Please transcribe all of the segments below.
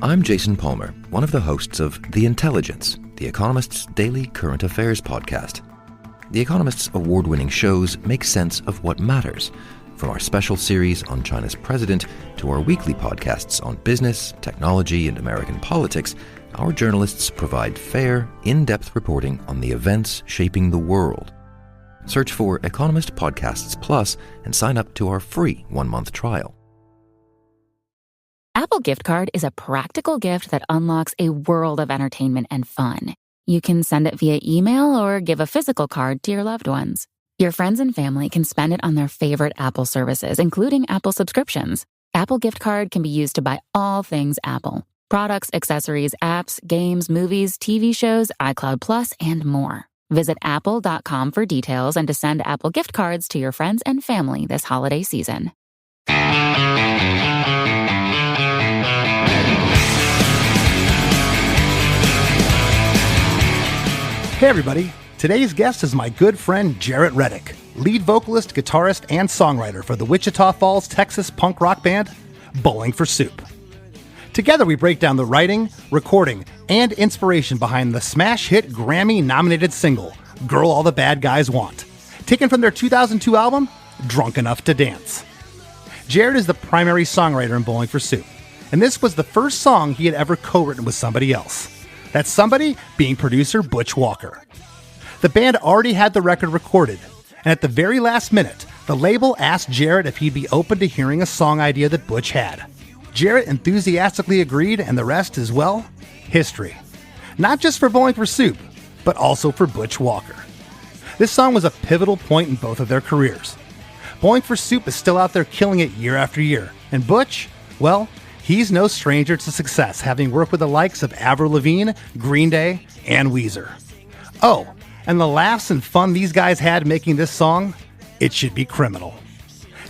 I'm Jason Palmer, one of the hosts of The Intelligence, The Economist's daily current affairs podcast. The Economist's award-winning shows make sense of what matters, from our special series on China's president to our weekly podcasts on business, technology, and American politics. Our journalists provide fair, in-depth reporting on the events shaping the world. Search for Economist Podcasts Plus and sign up to our free 1-month trial. Apple Gift Card is a practical gift that unlocks a world of entertainment and fun. You can send it via email or give a physical card to your loved ones. Your friends and family can spend it on their favorite Apple services, including Apple subscriptions. Apple Gift Card can be used to buy all things Apple: products, accessories, apps, games, movies, TV shows, iCloud Plus, and more. Visit apple.com for details and to send Apple Gift Cards to your friends and family this holiday season. Hey everybody, today's guest is my good friend Jaret Reddick, lead vocalist, guitarist, and songwriter for the Wichita Falls, Texas punk rock band, Bowling for Soup. Together we break down the writing, recording, and inspiration behind the smash hit Grammy-nominated single, Girl All the Bad Guys Want, taken from their 2002 album, Drunk Enough to Dance. Jaret is the primary songwriter in Bowling for Soup, and this was the first song he had ever co-written with somebody else. That somebody being producer Butch Walker. The band already had the record recorded, and at the very last minute, the label asked Jaret if he'd be open to hearing a song idea that Butch had. Jaret enthusiastically agreed, and the rest is, well, history. Not just for Bowling for Soup, but also for Butch Walker. This song was a pivotal point in both of their careers. Bowling for Soup is still out there killing it year after year, and Butch, well, he's no stranger to success, having worked with the likes of Avril Lavigne, Green Day, and Weezer. Oh, and the laughs and fun these guys had making this song, it should be criminal.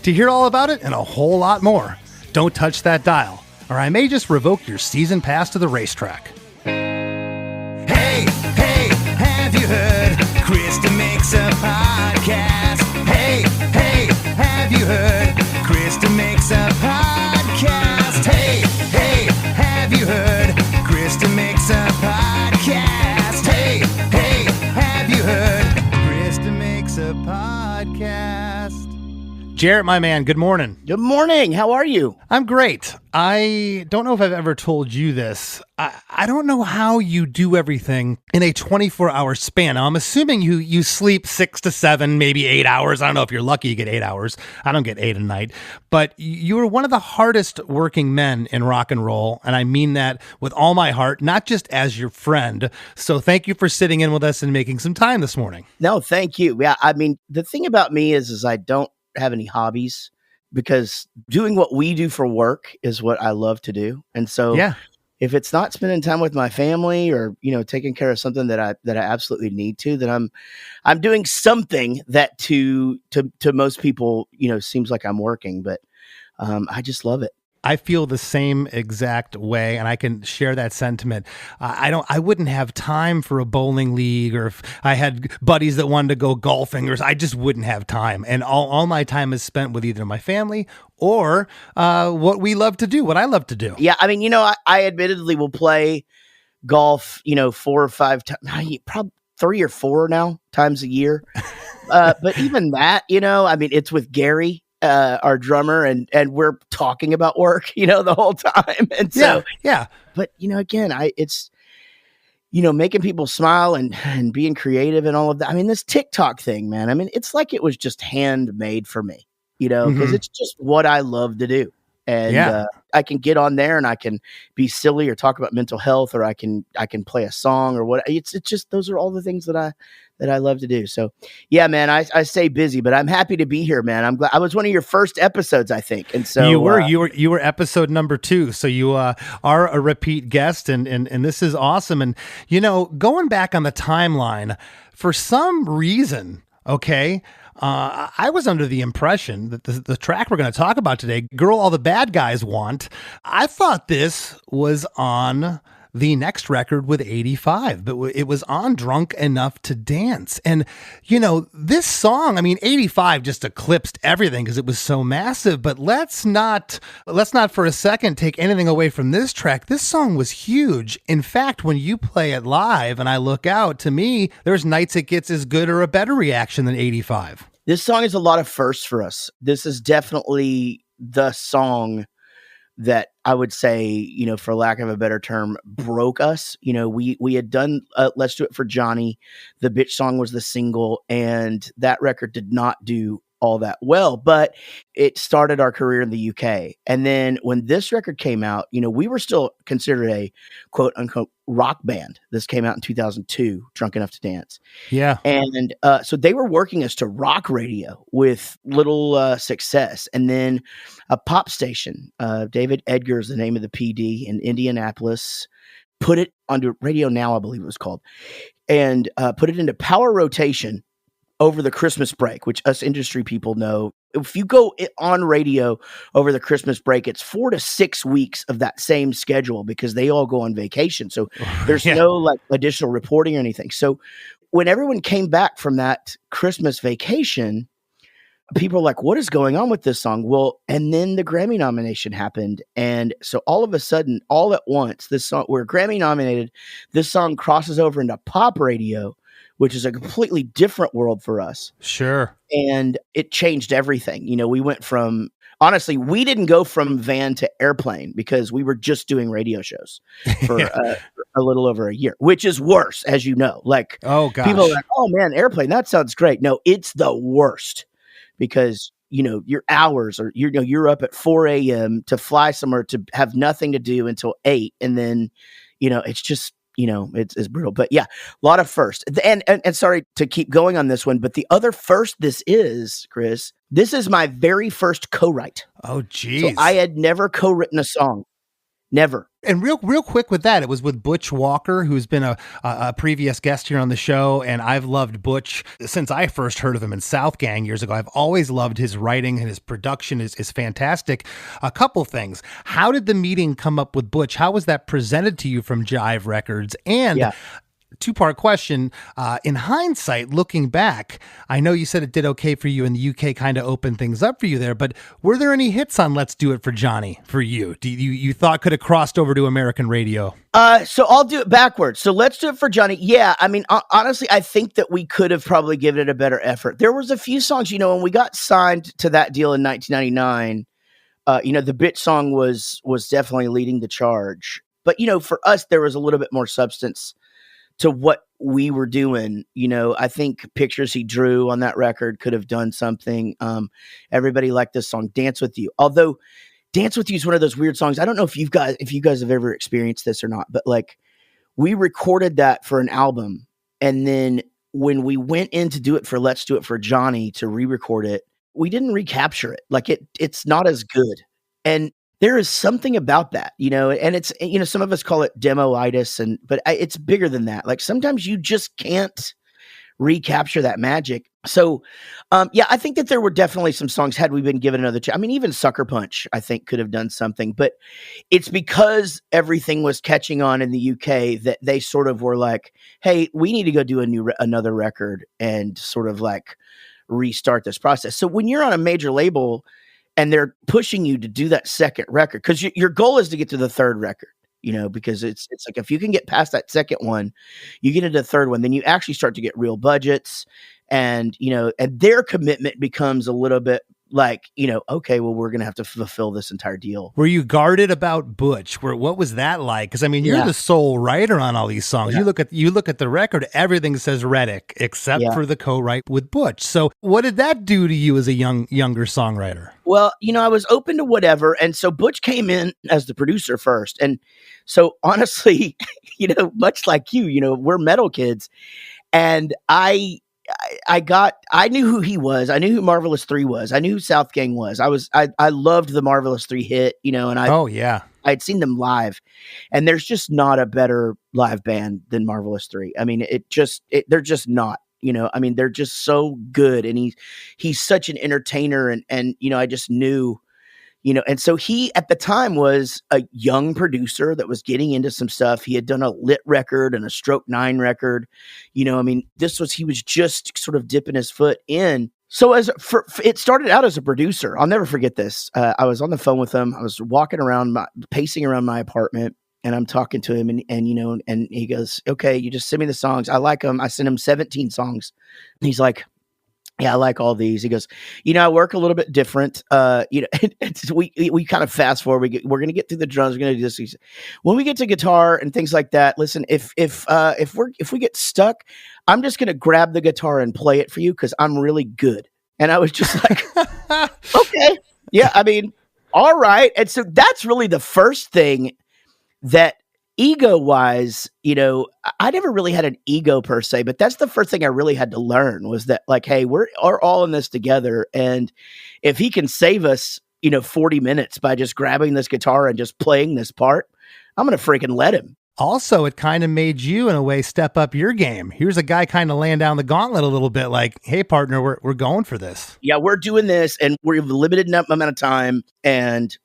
To hear all about it and a whole lot more, don't touch that dial, or I may just revoke your season pass to the racetrack. Hey, have you heard? Krista makes a podcast. Hey, have you heard? Krista makes a podcast. Hey, have you heard? Krista makes a podcast. Hey, have you heard? Krista makes a podcast. Jaret, my man, good morning. Good morning. How are you? I'm great. I don't know if I've ever told you this. I don't know how you do everything in a 24-hour span. Now, I'm assuming you sleep 6 to 7, maybe 8 hours. I don't know if you're lucky you get 8 hours. I don't get 8 a night. But you are one of the hardest working men in rock and roll, and I mean that with all my heart, not just as your friend. So thank you for sitting in with us and making some time this morning. No, thank you. Yeah, I mean, the thing about me is I don't have any hobbies, because doing what we do for work is what I love to do. And so if it's not spending time with my family or, taking care of something that I absolutely need to, then I'm doing something that to most people, seems like I'm working, but I just love it. I feel the same exact way, and I can share that sentiment. I wouldn't have time for a bowling league, or if I had buddies that wanted to go golfing, or I just wouldn't have time. And all my time is spent with either my family or what we love to do, what I love to do. Yeah, I mean, I admittedly will play golf, 4 or 5 times, probably 3 or 4 now times a year. But even that, I mean, it's with Gary, our drummer, and we're talking about work, the whole time. And so, yeah. But, again, it's, making people smile and being creative and all of that. I mean, this TikTok thing, man, I mean, it's like it was just handmade for me, because it's just what I love to do. And I can get on there and I can be silly or talk about mental health, or I can play a song or what. It's just, those are all the things that I love to do. So yeah, man, I stay busy, but I'm happy to be here, man. I'm glad I was one of your first episodes, I think. And so you were episode number 2. So you are a repeat guest, and this is awesome. And going back on the timeline, for some reason, okay, I was under the impression that the track we're going to talk about today, Girl All the Bad Guys Want, I thought this was on the next record with 85, but it was on Drunk Enough to Dance. And, you know, this song, I mean, 85 just eclipsed everything because it was so massive, but let's not for a second take anything away from this track. This song was huge. In fact, when you play it live and I look out, to me, there's nights it gets as good or a better reaction than 85. This song is a lot of firsts for us. This is definitely the song that I would say, you know, for lack of a better term, broke us. You know, we had done Let's Do It for Johnny. The Bitch song was the single, and that record did not do all that well, but it started our career in the UK. And then when this record came out, you know, we were still considered a quote unquote rock band. This came out in 2002, Drunk Enough to Dance. Yeah. And so they were working us to rock radio with little success. And then a pop station, David Edgar is the name of the PD in Indianapolis, put it onto Radio Now, I believe it was called, and put it into power rotation over the Christmas break, which us industry people know. If you go on radio over the Christmas break, it's 4 to 6 weeks of that same schedule because they all go on vacation. So there's no like additional reporting or anything. So when everyone came back from that Christmas vacation, people were like, what is going on with this song? Well, and then the Grammy nomination happened. And so all of a sudden, all at once, this song, we're Grammy nominated, this song crosses over into pop radio, which is a completely different world for us. Sure. And it changed everything. You know, we went from, honestly, we didn't go from van to airplane because we were just doing radio shows for a little over a year, which is worse, as you know. Like, oh, gosh. People are like, oh man, airplane, that sounds great. No, it's the worst because, you know, your hours are, you're up at 4 a.m. to fly somewhere to have nothing to do until 8. And then, you know, it's just, you know, it's brutal. But yeah, a lot of first. And sorry to keep going on this one, but the other first this is, Chris, this is my very first co-write. Oh, geez. So I had never co-written a song. Never. And real quick with that, it was with Butch Walker, who's been a previous guest here on the show. And I've loved Butch since I first heard of him in South Gang years ago. I've always loved his writing, and his production is fantastic. A couple things. How did the meeting come up with Butch? How was that presented to you from Jive Records? And two-part question. In hindsight, looking back, I know you said it did okay for you in the UK, kind of opened things up for you there, but were there any hits on Let's Do It for Johnny for you? Do you thought could have crossed over to American radio? So I'll do it backwards. So Let's Do It for Johnny. Yeah, I mean, honestly, I think that we could have probably given it a better effort. There was a few songs, you know, when we got signed to that deal in 1999, you know, the Bitch song was definitely leading the charge. But, you know, for us, there was a little bit more substance to what we were doing. You know, I think Pictures He Drew on that record could have done something. Everybody liked this song, Dance With You. Although Dance With You is one of those weird songs. I don't know if you guys have ever experienced this or not, but like we recorded that for an album. And then when we went in to do it for Let's Do It for Johnny to re-record it, we didn't recapture it. Like it's not as good. And there is something about that, you know, and it's, you know, some of us call it demo-itis, but it's bigger than that. Like sometimes you just can't recapture that magic. So, yeah, I think that there were definitely some songs had we been given another chance. I mean, even Sucker Punch, I think could have done something, but it's because everything was catching on in the UK that they sort of were like, hey, we need to go do another record and sort of like restart this process. So when you're on a major label and they're pushing you to do that second record, because your goal is to get to the third record, you know, because it's like if you can get past that second one, you get into the third one, then you actually start to get real budgets, and you know, and their commitment becomes a little bit like, you know, okay, well, we're gonna have to fulfill this entire deal. Were you guarded about Butch? What was that like? Because I mean, you're the sole writer on all these songs. Yeah. You look at the record, everything says Reddick except for the co-write with Butch. So what did that do to you as a younger songwriter? Well, you know, I was open to whatever, and so Butch came in as the producer first, and so honestly, you know, much like you know, we're metal kids, and I knew who he was. I knew who Marvelous 3 was. I knew who South Gang was. I loved the Marvelous 3 hit, you know, and I'd seen them live, and there's just not a better live band than Marvelous 3. I mean, they're just not, you know, I mean, they're just so good, and he's such an entertainer, and, you know, I just knew, And so he at the time was a young producer that was getting into some stuff. He had done a Lit record and a Stroke 9 record. He was just sort of dipping his foot in. So it started out as a producer. I'll never forget this. I was on the phone with him. I was pacing around my apartment, and I'm talking to him, and he goes, "Okay, you just send me the songs. I like them." I sent him 17 songs. And he's like, "Yeah, I like all these." He goes, "I work a little bit different. We kind of fast forward. We're going to get through the drums. We're going to do this. He said, when we get to guitar and things like that, listen, if we get stuck, I'm just going to grab the guitar and play it for you because I'm really good." And I was just like, "Okay, yeah, all right." And so that's really the first thing that, ego-wise, I never really had an ego per se, but that's the first thing I really had to learn was that, like, hey, we're all in this together. And if he can save us, 40 minutes by just grabbing this guitar and just playing this part, I'm going to freaking let him. Also, it kind of made you, in a way, step up your game. Here's a guy kind of laying down the gauntlet a little bit like, hey, partner, we're going for this. Yeah, we're doing this, and we're limited enough amount of time, and,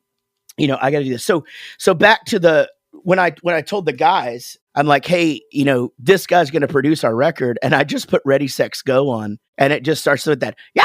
I got to do this. So back to when I told the guys, I'm like, hey, this guy's going to produce our record, and I just put Ready, Sex, Go on, and it just starts with that, yeah.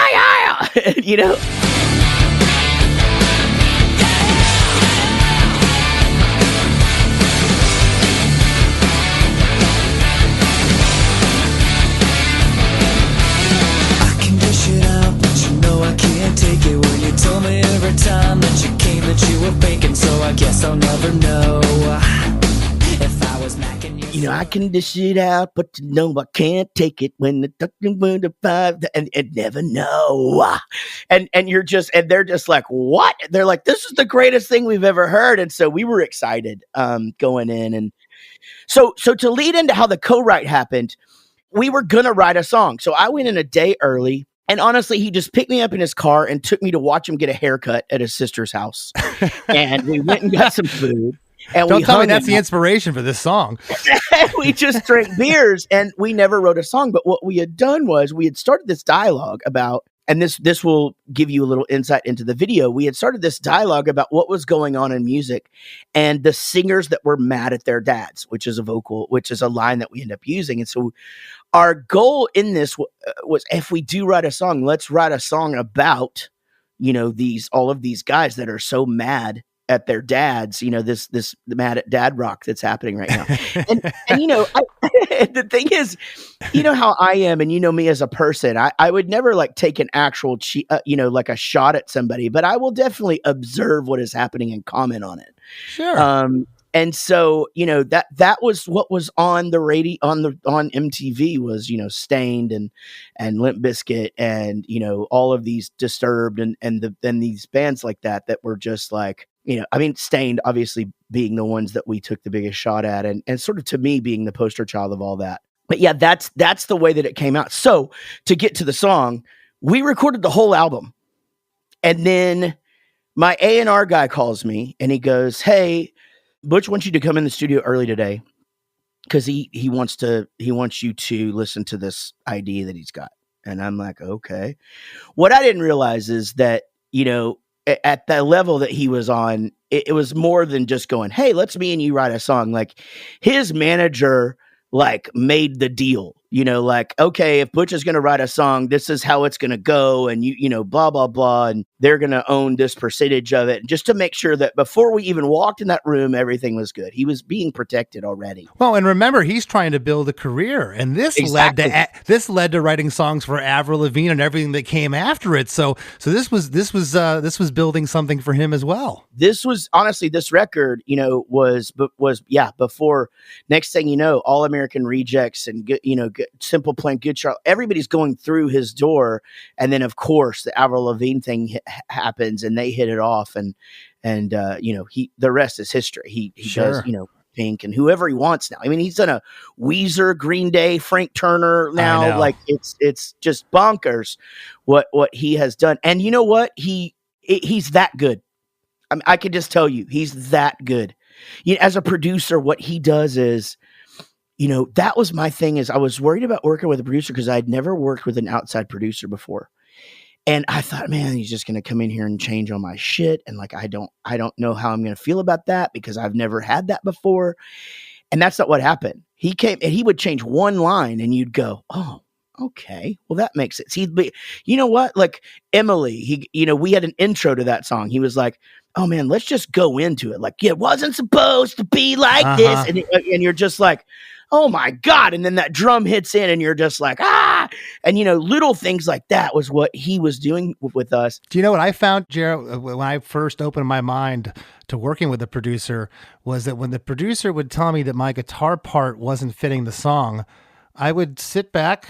Take it when you told me every time that you came that you were faking, so I guess I'll never know if I was macking you. I can dish it out, but I can't take it when the talking when the five and never know. And they're just like, what? They're like, this is the greatest thing we've ever heard. And so we were excited going in. And so to lead into how the co-write happened, we were gonna write a song. So I went in a day early. And honestly, he just picked me up in his car and took me to watch him get a haircut at his sister's house. And we went and got some food. And Don't tell me that's the inspiration for this song. We just drank beers, and we never wrote a song. But what we had done was we had started this dialogue about, and this will give you a little insight into the video. We had started this dialogue about what was going on in music and the singers that were mad at their dads, which is a line that we end up using. And so our goal in this was, if we do write a song, let's write a song about, all of these guys that are so mad at their dads, this mad at dad rock that's happening right now. And the thing is, how I am, and me as a person, I would never like take an actual, like a shot at somebody, but I will definitely observe what is happening and comment on it. Sure. And so, that was what was on the radio, on MTV was, Stained and Limp Bizkit and, all of these Disturbed and then these bands like that were just like, Stained obviously being the ones that we took the biggest shot at and sort of, to me, being the poster child of all that. But yeah, that's the way that it came out. So to get to the song, we recorded the whole album. And then my A&R guy calls me and he goes, hey, Butch wants you to come in the studio early today because he wants you to listen to this idea that he's got. And I'm like, okay. What I didn't realize is that, at the level that he was on, it was more than just going, hey, let's me and you write a song. Like, his manager made the deal, like, okay, if Butch is going to write a song, this is how it's going to go. And blah, blah, blah. And they're going to own this percentage of it. And just to make sure that before we even walked in that room, everything was good. He was being protected already. Well, and remember, he's trying to build a career, and this led to writing songs for Avril Lavigne and everything that came after it. So this was building something for him as well. This was honestly, this record, was before, next thing you know, All American Rejects and Simple Plan, Good Charlotte, everybody's going through his door. And then of course the Avril Lavigne thing happens and they hit it off and the rest is history. He Sure. does, Pink and whoever he wants now. He's done a Weezer, Green Day, Frank Turner now. Like it's just bonkers what he has done. And you know what? He's that good. I can just tell you, he's that good. As a producer, what he does is, that was my thing, is I was worried about working with a producer because I'd never worked with an outside producer before. And I thought, man, he's just going to come in here and change all my shit. And like, I don't know how I'm going to feel about that because I've never had that before. And that's not what happened. He came and he would change one line and you'd go, oh, okay, well, that makes sense. He'd be, you know what? Like Emily, we had an intro to that song. He was like, oh man, let's just go into it. Like, it wasn't supposed to be like this. And you're just like, oh my God. And then that drum hits in and you're just like, ah. And, little things like that was what he was doing with us. Do you know what I found, Jaret, when I first opened my mind to working with the producer, was that when the producer would tell me that my guitar part wasn't fitting the song, I would sit back,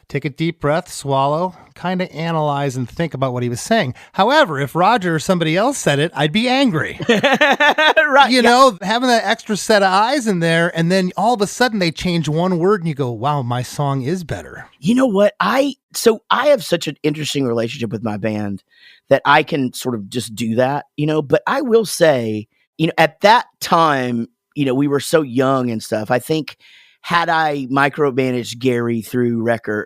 take a deep breath, swallow, kind of analyze and think about what he was saying. However, if Roger or somebody else said it, I'd be angry. Right. Having that extra set of eyes in there, and then all of a sudden they change one word and you go, wow, my song is better. You know what? I have such an interesting relationship with my band that I can sort of just do that, but I will say, at that time, we were so young and stuff. I think had I micromanaged Gary through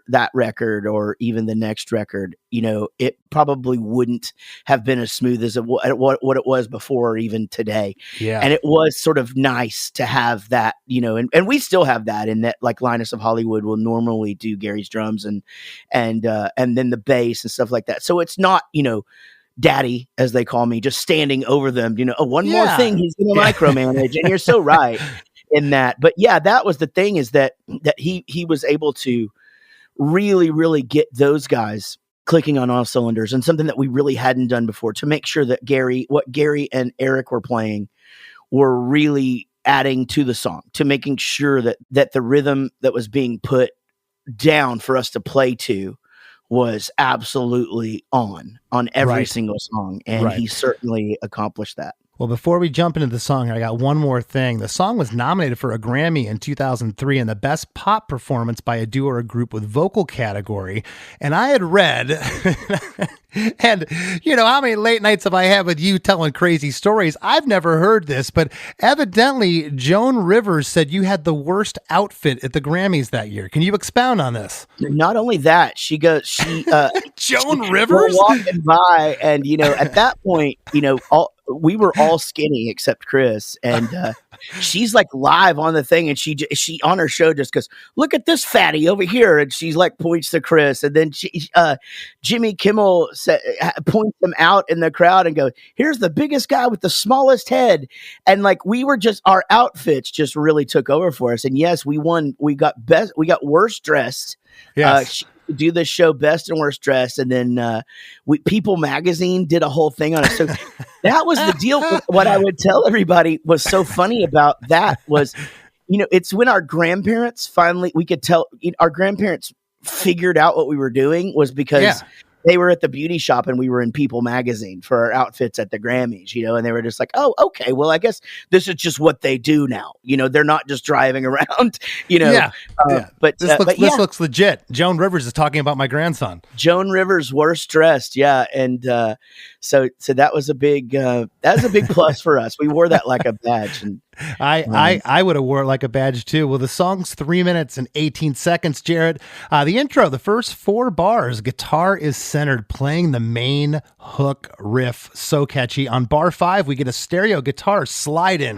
that record or even the next record, it probably wouldn't have been as smooth as what it was before or even today. Yeah. And it was sort of nice to have that, and we still have that in that, like Linus of Hollywood will normally do Gary's drums and then the bass and stuff like that. So it's not, daddy, as they call me, just standing over them, one more thing he's going to micromanage. And you're so right in that. But yeah, that was the thing, is that he was able to really, really get those guys clicking on all cylinders, and something that we really hadn't done before, to make sure that what Gary and Eric were playing were really adding to the song, to making sure that the rhythm that was being put down for us to play to was absolutely on every single song. And he certainly accomplished that. Well, before we jump into the song, I got one more thing. The song was nominated for a Grammy in 2003 in the Best Pop Performance by a Duo or Group with Vocal category. And I had read, and how many late nights have I had with you telling crazy stories? I've never heard this, but evidently Joan Rivers said you had the worst outfit at the Grammys that year. Can you expound on this? Not only that, Joan Rivers walking by, and at that point, we were all skinny except Chris, and she's like live on the thing, and she on her show just goes, "Look at this fatty over here," and she's like points to Chris, and then Jimmy Kimmel points them out in the crowd and goes, "Here's the biggest guy with the smallest head," and like our outfits just really took over for us, and yes, we won. We got worst dressed. Yes. Do this show best and worst dressed, and then People magazine did a whole thing on it. So that was the deal. What I would tell everybody was so funny about that was, it's when our grandparents finally, we could tell our grandparents figured out what we were doing, was because they were at the beauty shop and we were in People magazine for our outfits at the Grammys, and they were just like, oh, okay, well, I guess this is just what they do now. They're not just driving around, But this looks legit. Joan Rivers is talking about my grandson. Joan Rivers, worst dressed. Yeah. And so that was a big plus for us. We wore that like a badge. And I would have wore it like a badge too. Well, the song's 3 minutes and 18 seconds, Jaret. The intro, the first 4 bars, guitar is centered, playing the main hook riff. So catchy. On bar 5, we get a stereo guitar slide in,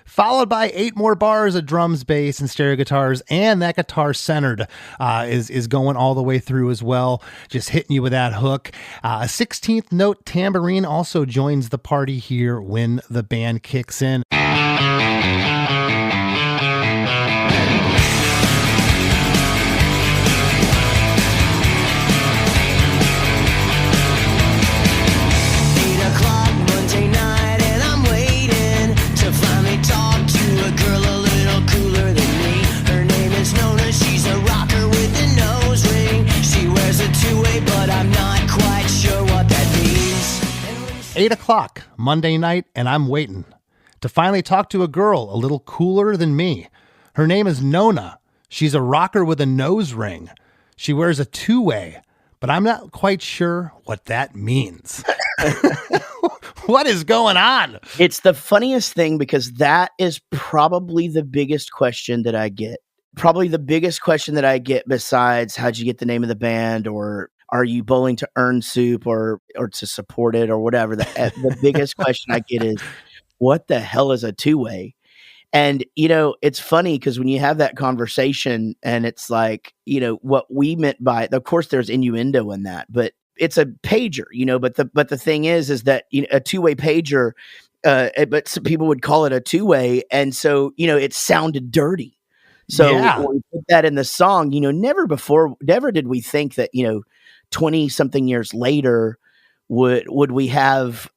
followed by 8 more bars of drums, bass, and stereo guitars. And that guitar centered is going all the way through as well, just hitting you with that hook. A 16th note tambourine also joins the party here when the band kicks in. She's a rocker with a nose ring. She wears a two-way, but I'm not quite sure what that means. 8 o'clock Monday night, and I'm waiting to finally talk to a girl a little cooler than me. Her name is Nona. She's a rocker with a nose ring. She wears a two-way, but I'm not quite sure what that means. What is going on? It's the funniest thing, because that is probably the biggest question that I get. Probably the biggest question that I get, besides how'd you get the name of the band, or are you bowling to earn soup or to support it or whatever? The biggest question I get is, what the hell is a two-way? And, it's funny because when you have that conversation and it's like, what we meant by, of course, there's innuendo in that, but it's a pager, but the thing is that a two-way pager, but some people would call it a two-way. And so, it sounded dirty. So when we put that in the song, never did we think that, 20 something years later, would we have,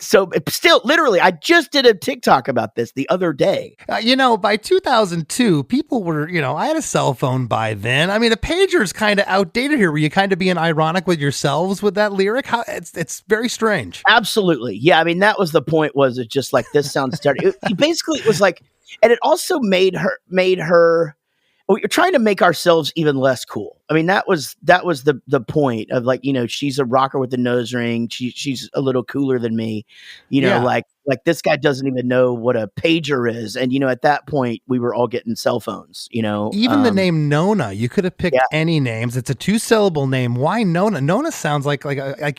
so still literally, I just did a TikTok about this the other day. By 2002, people were, I had a cell phone by then. I mean, a pager is kind of outdated here. Were you kind of being ironic with yourselves with that lyric? It's very strange. Absolutely. Yeah. I mean, that was the point, was it just like, this sounds dirty. Basically, it was like, and it also made her, we're trying to make ourselves even less cool. I mean, that was the point of like, she's a rocker with a nose ring. She's a little cooler than me, like this guy doesn't even know what a pager is. And, at that point we were all getting cell phones, even the name Nona, you could have picked any names. It's a 2-syllable name. Why Nona? Nona sounds like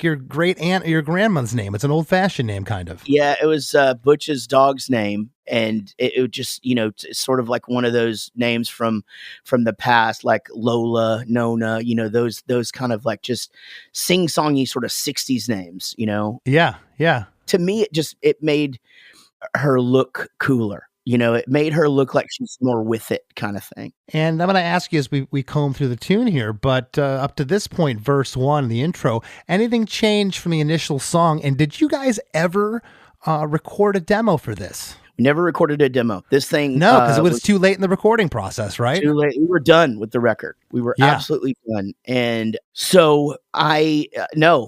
your great aunt or your grandma's name. It's an old fashioned name kind of. Yeah. It was Butch's dog's name. And it just, it's sort of like one of those names from the past, like Lola, Nona, those kind of like just sing-songy sort of 60s names, Yeah, yeah. To me, it made her look cooler. It made her look like she's more with it kind of thing. And I'm going to ask you as we comb through the tune here, but up to this point, verse 1, the intro, anything changed from the initial song? And did you guys ever record a demo for this? We never recorded a demo. This thing... No, because it was too late in the recording process, right? Too late. We were done with the record. We were absolutely done. And so I gotta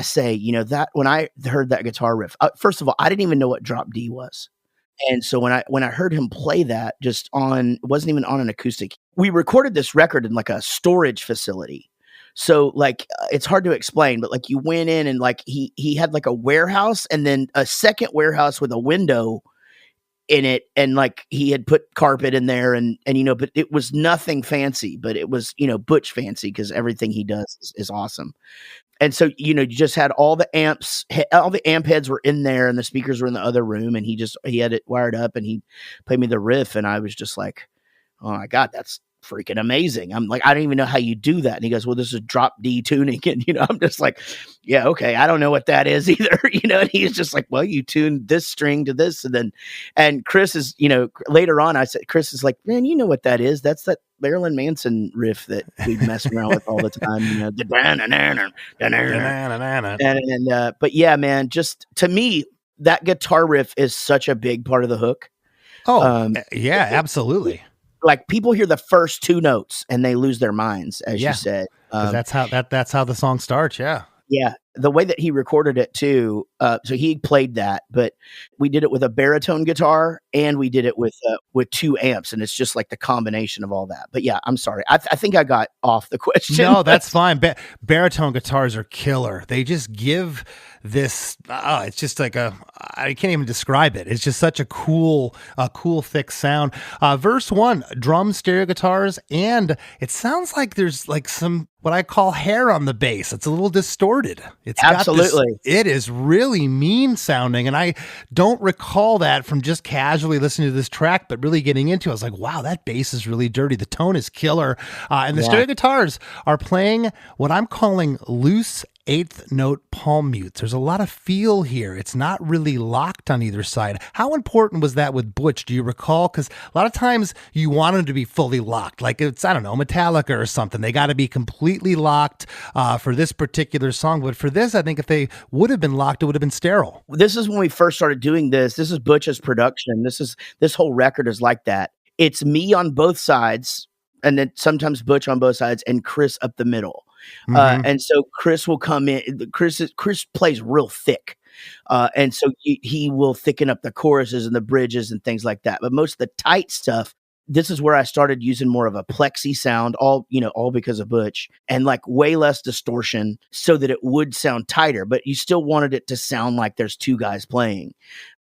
say, that when I heard that guitar riff, first of all, I didn't even know what drop D was. And so when I heard him play that it wasn't even on an acoustic. We recorded this record in like a storage facility. So like, it's hard to explain, but like you went in and like he had like a warehouse and then a second warehouse with a window in it. And like he had put carpet in there and but it was nothing fancy, but it was, Butch fancy because everything he does is awesome. And so, you just had all the amp heads were in there and the speakers were in the other room and he had it wired up and he played me the riff and I was just like, oh my God, that's freaking amazing. I'm like, I don't even know how you do that. And he goes, well, this is drop D tuning. And, I'm just like, yeah, okay. I don't know what that is either. And he's just like, well, you tune this string to this. And Chris is, later on, I said, Chris is like, man, you know what that is? That's that Marilyn Manson riff that we mess around with all the time. But yeah, man, just to me, that guitar riff is such a big part of the hook. Oh, yeah, absolutely. Like people hear the first two notes and they lose their minds, as you said. That's how the song starts. Yeah. Yeah. The way that he recorded it too. So he played that, but we did it with a baritone guitar and we did it with 2 amps. And it's just like the combination of all that. But yeah, I'm sorry. I think I got off the question. No, that's fine. Baritone guitars are killer. They just give this, it's just like I can't even describe it. It's just such a cool, thick sound. Verse 1, drums, stereo guitars, and it sounds like there's like some, what I call hair on the bass. It's a little distorted. It's absolutely. It is really mean sounding. And I don't recall that from just casually listening to this track, but really getting into it. I was like, wow, that bass is really dirty. The tone is killer. And the stereo guitars are playing what I'm calling loose 8th note palm mutes. There's a lot of feel here. It's not really locked on either side. How important was that with Butch? Do you recall? Because a lot of times you want them to be fully locked. Like it's, I don't know, Metallica or something. They got to be completely locked for this particular song. But for this, I think if they would have been locked, it would have been sterile. This is when we first started doing this. This is Butch's production. This whole record is like that. It's me on both sides, and then sometimes Butch on both sides, and Chris up the middle. And so Chris will come in. Chris plays real thick. And so he will thicken up the choruses and the bridges and things like that. But most of the tight stuff, this is where I started using more of a plexi sound, all because of Butch, and like way less distortion so that it would sound tighter, but you still wanted it to sound like there's 2 guys playing.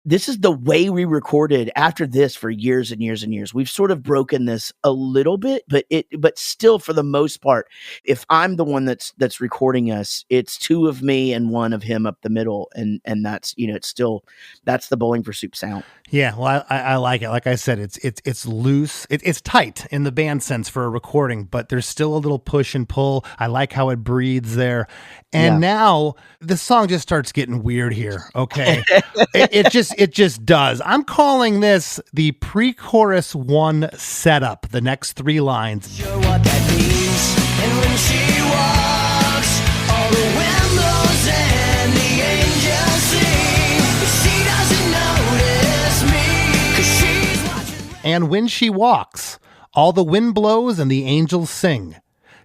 this is the way we recorded after this for years and years and years. We've sort of broken this a little bit, but still for the most part, if I'm the one that's recording us, it's two of me and one of him up the middle. And that's, it's still, that's the Bowling for Soup sound. Yeah, well, I like it. Like I said, it's loose. It's tight in the band sense for a recording, but there's still a little push and pull. I like how it breathes there. And now the song just starts getting weird here. Okay, it just does. I'm calling this the pre-chorus 1 setup. The next 3 lines. Sure what that means. And when she walks, all the wind blows and the angels sing. She doesn't notice me, 'cause she's watching. And when she walks, all the wind blows and the angels sing.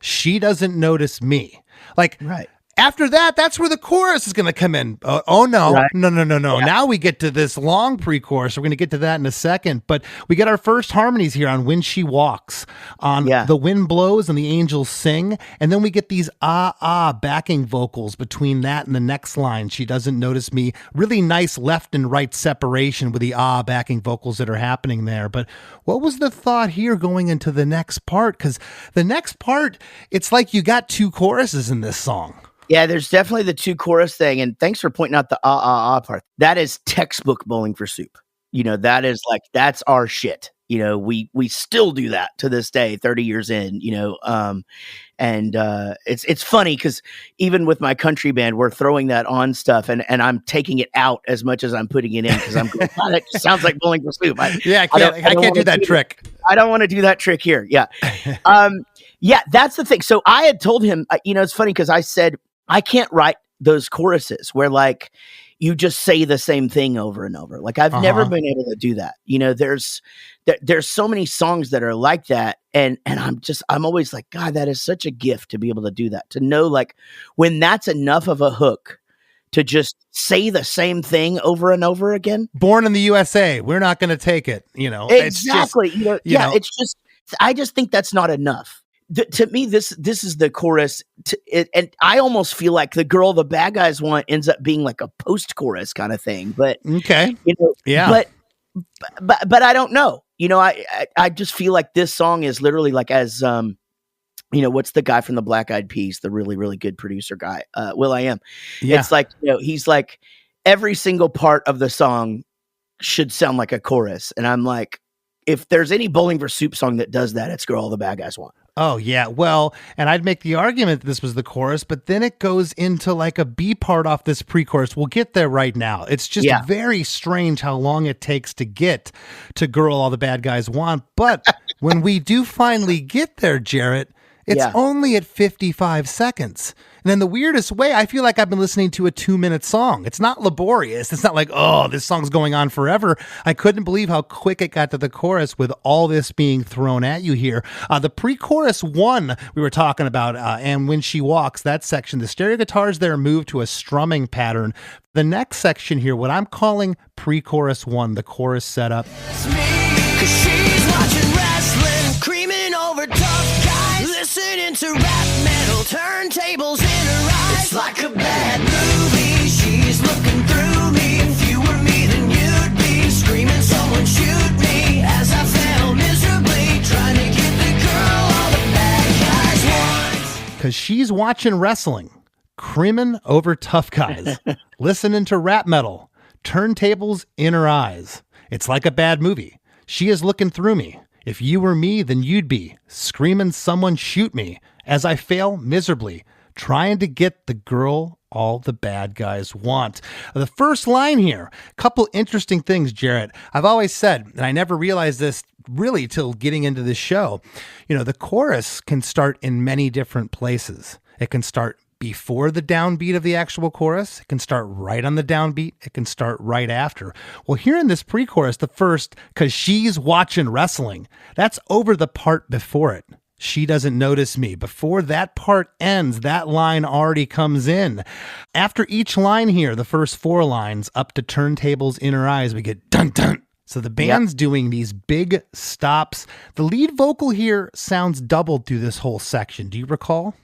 She doesn't notice me. Like, Right. after that, that's where the chorus is going to come in. Oh no, Right. no. Yeah. Now we get to this long pre-chorus. We're going to get to that in a second, but we get our first harmonies here on When She Walks, on The Wind Blows and the Angels Sing. And then we get these backing vocals between that and the next line. She doesn't notice me. Really nice left and right separation with the backing vocals that are happening there. But what was the thought here going into the next part? Because the next part, it's like you got 2 choruses in this song. Yeah, there's definitely the 2 chorus thing. And thanks for pointing out the part. That is textbook Bowling for Soup. That is like, that's our shit. We still do that to this day, 30 years in, and it's funny because even with my country band, we're throwing that on stuff and I'm taking it out as much as I'm putting it in because I'm going, God, that just sounds like Bowling for Soup. I can't do that trick. I don't want to do that trick here. Yeah. Yeah, that's the thing. So I had told him, it's funny because I said, I can't write those choruses where like you just say the same thing over and over. Like I've never been able to do that. There's so many songs that are like that. And I'm always like, God, that is such a gift to be able to do that, to know like when that's enough of a hook to just say the same thing over and over again. Born in the USA, we're not going to take it. Exactly. It's just, I just think that's not enough. To me, this is the chorus, and I almost feel like the girl the bad guys want ends up being like a post-chorus kind of thing. But okay, but I don't know. I just feel like this song is literally like as what's the guy from the Black Eyed Peas, the really really good producer guy, will.i.am. Yeah. It's like he's like every single part of the song should sound like a chorus, and I'm like, if there's any Bowling for Soup song that does that, it's Girl All the Bad Guys Want. Oh, yeah. Well, and I'd make the argument that this was the chorus, but then it goes into like a B part off this pre-chorus. We'll get there right now. It's just very strange how long it takes to get to Girl All the Bad Guys Want. But when we do finally get there, Jaret, it's only at 55 seconds. And in the weirdest way, I feel like I've been listening to a 2-minute song. It's not laborious. It's not like, oh, this song's going on forever. I couldn't believe how quick it got to the chorus with all this being thrown at you here. The pre-chorus 1 we were talking about, and When She Walks, that section, the stereo guitars there move to a strumming pattern. The next section here, what I'm calling pre-chorus 1, the chorus setup. It's me, 'cause she's watching wrestling, creaming over tough guys, listening to rap metal, turntables in her eyes. It's like a bad movie, she's looking through me. If you were me, then you'd be screaming, someone shoot me, as I fell miserably, trying to get the girl all the bad guys want. Because she's watching wrestling, creaming over tough guys, listening to rap metal, turntables in her eyes. It's like a bad movie. She is looking through me. If you were me, then you'd be screaming, someone shoot me, as I fail miserably, trying to get the girl all the bad guys want. The first line here, a couple interesting things, Jaret. I've always said, and I never realized this really till getting into this show, the chorus can start in many different places. It can start before the downbeat of the actual chorus. It can start right on the downbeat. It can start right after. Well, here in this pre-chorus, the first, 'cause she's watching wrestling, that's over the part before it. She doesn't notice me. Before that part ends, that line already comes in. After each line here, the first 4 lines, up to turntables in her eyes, we get dun dun. So the band's doing these big stops. The lead vocal here sounds doubled through this whole section. Do you recall?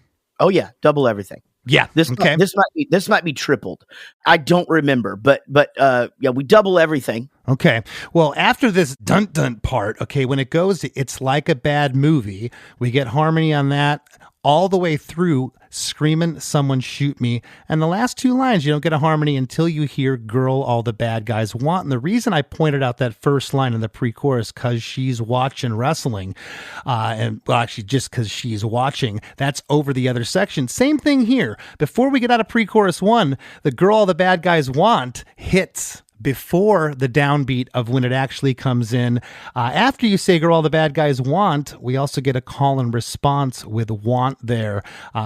Oh yeah, double everything. Yeah. Okay. This might be tripled. I don't remember, but yeah, we double everything. Okay. Well, after this dun-dun part, okay, when it goes to It's Like a Bad Movie, we get harmony on that all the way through Screaming Someone Shoot Me. And the last two lines, you don't get a harmony until you hear Girl All the Bad Guys Want. And the reason I pointed out that first line in the pre-chorus, because she's watching wrestling, and well, actually just because she's watching, that's over the other section. Same thing here. Before we get out of pre-chorus 1, the Girl All the Bad Guys Want hits before the downbeat of when it actually comes in. After you say Girl All the Bad Guys Want, we also get a call and response with want there.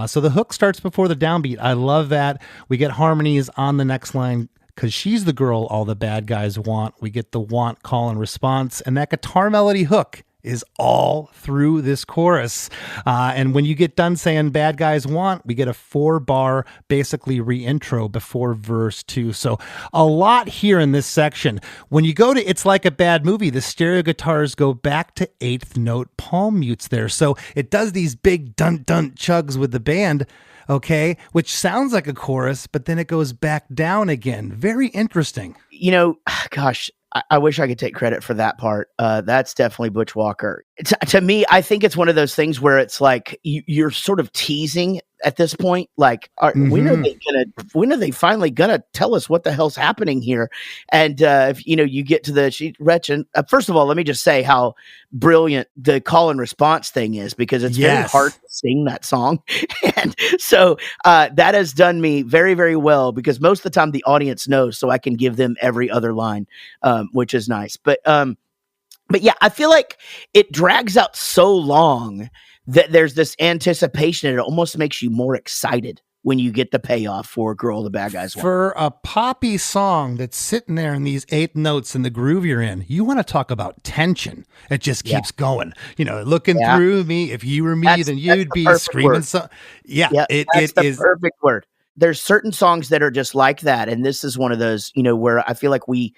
So the hook starts before the downbeat. I love that. We get harmonies on the next line. Because she's the girl all the bad guys want. We get the want, call, and response. And that guitar melody hook is all through this chorus. And when you get done saying bad guys want, we get a 4-bar basically re-intro before verse 2. So a lot here in this section. When you go to It's Like a Bad Movie, the stereo guitars go back to 8th note palm mutes there. So it does these big dun-dun chugs with the band, okay, which sounds like a chorus, but then it goes back down again. Very interesting. You know, gosh, I wish I could take credit for that part. That's definitely Butch Walker. To me, I think it's one of those things where it's like you're sort of teasing at this point. Like, when are they finally gonna tell us what the hell's happening here? And if you get to the Wretched. First of all, let me just say how brilliant the call and response thing is, because it's very hard to sing that song, and so that has done me very, very well, because most of the time the audience knows, so I can give them every other line, which is nice. But yeah, I feel like it drags out so long that there's this anticipation, and it almost makes you more excited when you get the payoff for Girl the Bad Guys Want. For a poppy song that's sitting there in these 8 notes in the groove you're in, you want to talk about tension. It just keeps going. Looking through me, if you were me, then you'd be screaming. It is the perfect word. There's certain songs that are just like that, and this is one of those, where I feel like we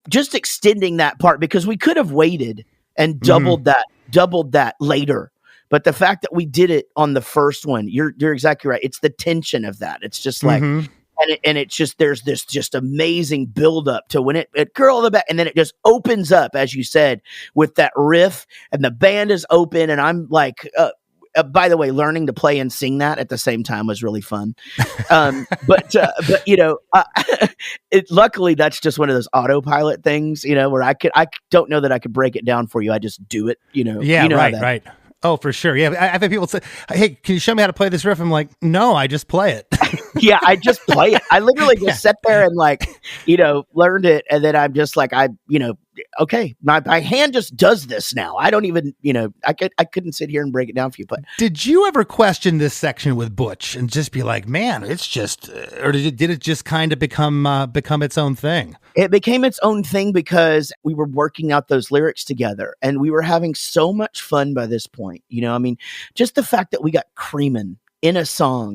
just extending that part, because we could have waited and doubled that later. But the fact that we did it on the first one, you're exactly right. It's the tension of that. It's just like, and it's just, there's this just amazing buildup to when it Girl the Back, and then it just opens up, as you said, with that riff, and the band is open, and I'm like, by the way, learning to play and sing that at the same time was really fun. But luckily that's just one of those autopilot things, where I don't know that I could break it down for you. I just do it, Right. Oh, for sure. Yeah. I've had people say, hey, can you show me how to play this riff? I'm like, no, I just play it. Yeah, I just play it. I literally just sat there and learned it. And then I'm just like, okay, my hand just does this now. I don't even, I couldn't sit here and break it down for you. But did you ever question this section with Butch and just be like, man, it's just, or did it just kind of become its own thing? It became its own thing because we were working out those lyrics together, and we were having so much fun by this point. Just the fact that we got creaming in a song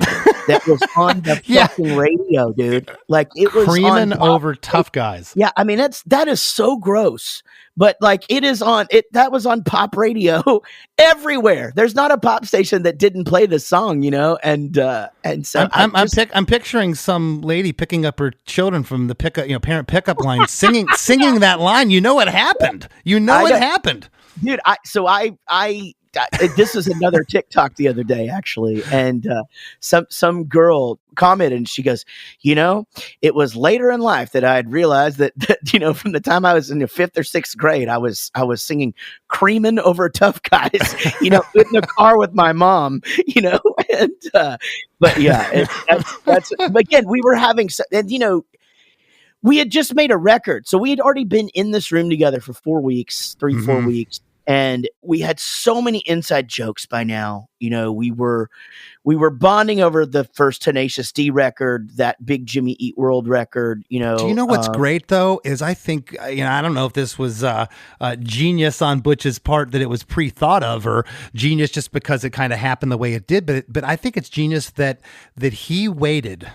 that was on the fucking radio, dude. Like, it was creaming over Tough Guys. Yeah, I mean, that is so gross. But it is on it. That was on pop radio everywhere. There's not a pop station that didn't play this song, and so I'm picturing some lady picking up her children from the parent pickup line, singing that line. It happened. It happened, dude. This was another TikTok the other day, actually, and some girl commented, and she goes, it was later in life that I had realized that from the time I was in the 5th or 6th grade, I was singing "Creamin' Over Tough Guys," in the car with my mom, and but yeah, that's again, we were having, and we had just made a record, so we had already been in this room together for 4 weeks, 4 weeks. And we had so many inside jokes by now. We were bonding over the first Tenacious D record, that big Jimmy Eat World record. Do you know what's great though? Is I think I don't know if this was genius on Butch's part, that it was pre-thought of, or genius just because it kind of happened the way it did. But I think it's genius that he waited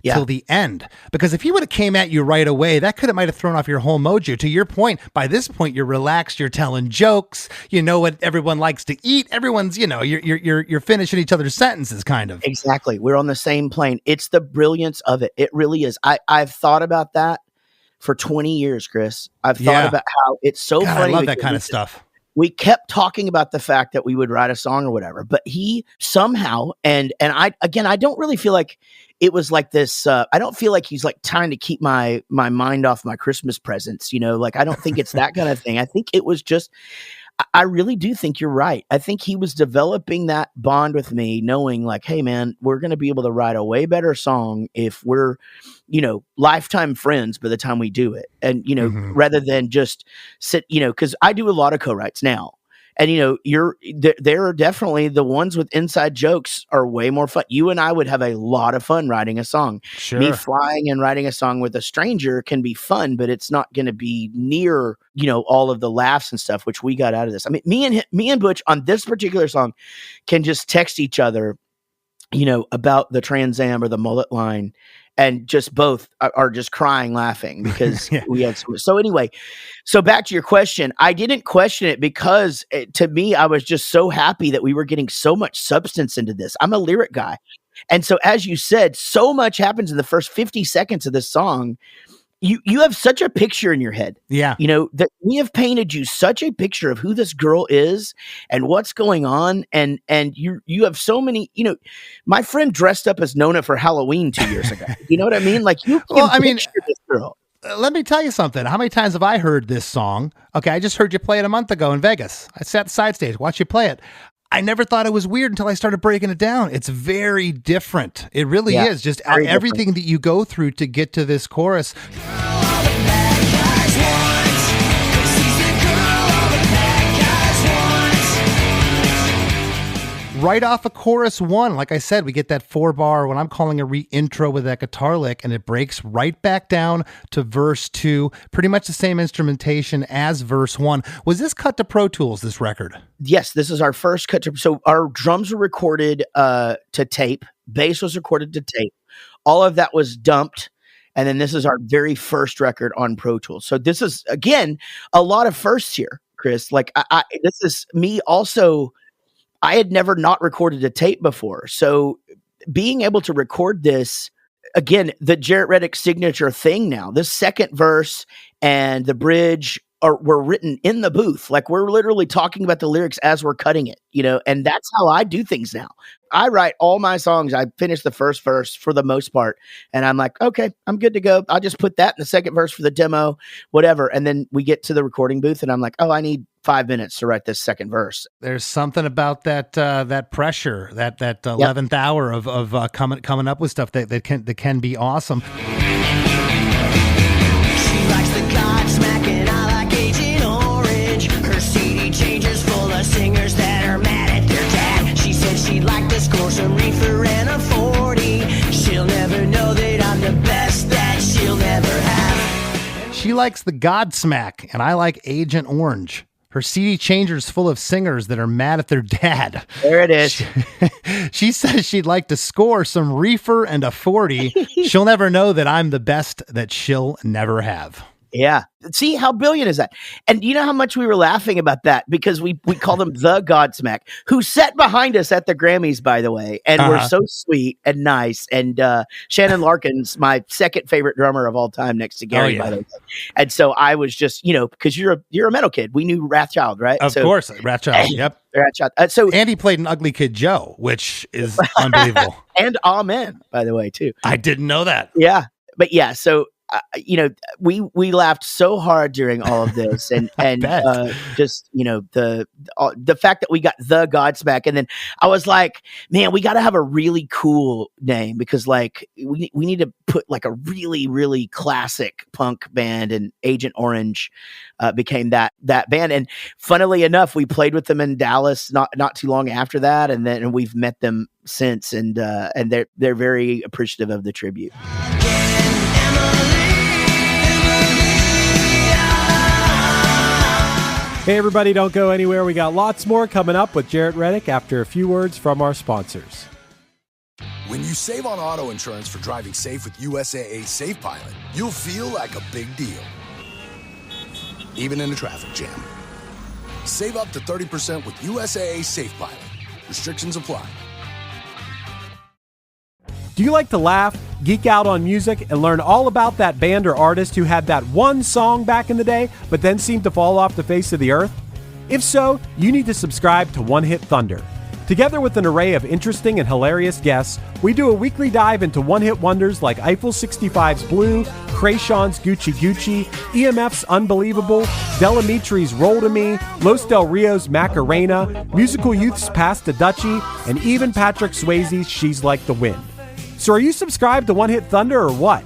till the end. Because if he would have came at you right away, that might have thrown off your whole mojo. To your point, by this point, you're relaxed, you're telling jokes, you know what everyone likes to eat. Everyone's, you're finishing each other's sentences, kind of. Exactly. We're on the same plane. It's the brilliance of it. It really is. I've thought about that for 20 years, Chris. I've thought about how it's so God, funny. I love that kind of stuff. We kept talking about the fact that we would write a song or whatever, but he somehow, and I don't really feel like it was like this. I don't feel like he's like trying to keep my mind off my Christmas presents, like I don't think it's that kind of thing. I think it was just, I really do think you're right. I think he was developing that bond with me, knowing like, hey man, we're going to be able to write a way better song if we're, lifetime friends by the time we do it. And, rather than just sit, cause I do a lot of co-writes now, and, there are definitely the ones with inside jokes are way more fun. You and I would have a lot of fun writing a song. Sure. Me flying and writing a song with a stranger can be fun, but it's not going to be near, all of the laughs and stuff, which we got out of this. I mean, me and Butch on this particular song can just text each other, about the Trans Am or the mullet line, and just both are just crying, laughing because we had so anyway. So back to your question, I didn't question it because to me, I was just so happy that we were getting so much substance into this. I'm a lyric guy. And so, as you said, so much happens in the first 50 seconds of this song. You have such a picture in your head. Yeah. That we have painted you such a picture of who this girl is and what's going on. And you have so many, my friend dressed up as Nona for Halloween 2 years ago. You know what I mean? Like you can picture this girl. Let me tell you something. How many times have I heard this song? Okay, I just heard you play it a month ago in Vegas. I sat side stage, watched you play it. I never thought it was weird until I started breaking it down. It's very different. It really is. Just everything that you go through to get to this chorus. Right off of chorus one, like I said, we get that 4-bar, what I'm calling a re-intro with that guitar lick, and it breaks right back down to verse 2. Pretty much the same instrumentation as verse 1. Was this cut to Pro Tools, this record? Yes, this is our first cut to. So our drums were recorded to tape. Bass was recorded to tape. All of that was dumped. And then this is our very first record on Pro Tools. So this is, again, a lot of firsts here, Chris. Like this is me also. I had never not recorded a tape before. So being able to record this, again, the Jaret Reddick signature thing now, this second verse and the bridge were written in the booth. Like we're literally talking about the lyrics as we're cutting it, and that's how I do things now. I write all my songs. I finish the first verse for the most part. And I'm like, okay, I'm good to go. I'll just put that in the second verse for the demo, whatever. And then we get to the recording booth and I'm like, oh, I need 5 minutes to write this second verse. There's something about that pressure, that 11th hour of coming up with stuff that can be awesome. She likes the Godsmack and I like Agent Orange. Her CD changes full of singers that are mad at their dad. She said she'd like to score some reefer and a 40. She'll never know that I'm the best that she'll never have. She likes the Godsmack and I like Agent Orange. Her CD changer's full of singers that are mad at their dad. There it is. She says she'd like to score some reefer and a 40. She'll never know that I'm the best that she'll never have. Yeah. See, how brilliant is that? And you know how much we were laughing about that because we call them the Godsmack, who sat behind us at the Grammys, by the way, and were so sweet and nice. And Shannon Larkin's my second favorite drummer of all time, next to Gary, by the way. And so I was just, because you're a metal kid. We knew Wrathchild, right? Of course, Wrathchild. Yep. Wrathchild. And he played an Ugly Kid Joe, which is unbelievable. And Amen, by the way, too. I didn't know that. Yeah, but yeah, so. We laughed so hard during all of this, and just the fact that we got the Godsmack, and then I was like, man, we got to have a really cool name because like we need to put like a really really classic punk band, and Agent Orange became that band. And funnily enough, we played with them in Dallas not too long after that, and then we've met them since, and they're very appreciative of the tribute. Hey everybody, don't go anywhere. We got lots more coming up with Jaret Reddick after a few words from our sponsors. When you you save on auto insurance for driving safe with USAA Safe Pilot, you'll feel like a big deal, even in a traffic jam. Save up to 30% with USAA Safe Pilot. Restrictions apply. Do you like to laugh, geek out on music, and learn all about that band or artist who had that one song back in the day, but then seemed to fall off the face of the earth? If so, you need to subscribe to One Hit Thunder. Together with an array of interesting and hilarious guests, we do a weekly dive into one-hit wonders like Eiffel 65's Blue, Krayshawn's Gucci Gucci, EMF's Unbelievable, Delamitri's Roll to Me, Los Del Rio's Macarena, Musical Youth's Pass to Dutchie, and even Patrick Swayze's She's Like the Wind. So are you subscribed to One Hit Thunder or what?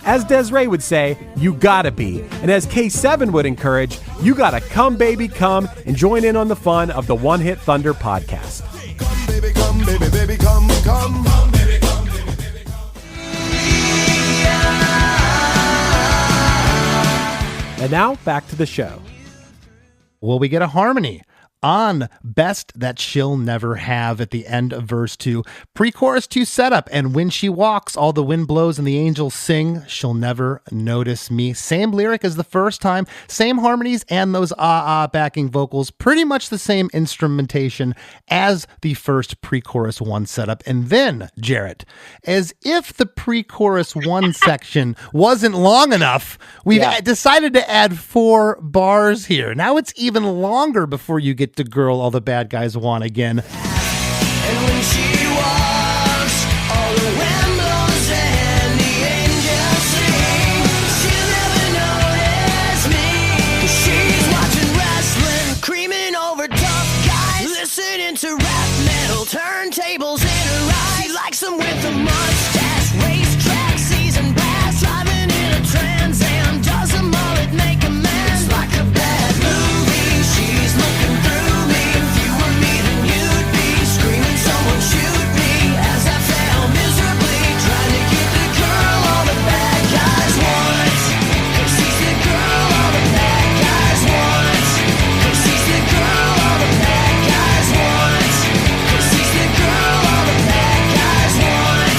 As Desiree would say, you gotta be. And as K7 would encourage, you gotta come baby come and join in on the fun of the One Hit Thunder podcast. Come, baby, come, baby, baby, come, come. Come, baby, come, baby, baby, come. And now, back to the show. Well, we get a harmony on Best That She'll Never Have at the end of verse 2. Pre-chorus 2 setup, and when she walks, all the wind blows and the angels sing, she'll never notice me. Same lyric as the first time, same harmonies and those ah-ah backing vocals, pretty much the same instrumentation as the first pre-chorus 1 setup. And then, Jaret, as if the pre-chorus 1 section wasn't long enough, we've decided to add 4 bars here. Now it's even longer before you get to Girl All the Bad Guys Want Again. And when she walks, all the wind blows and the angels sing. She'll never notice me. She's watching wrestling, creaming over tough guys, listening to rap metal, turntables in her eyes. She likes them with a mustache, racetrack, season pass, driving in a Trans Am. Does a mullet make a man? It's like a bad movie. She's looking through. Shoot me as I fail miserably, trying to get the girl all the bad guys want. 'Cause she's the girl all the bad guys want. 'Cause she's the girl all the bad guys want. 'Cause she's the girl all the bad guys want.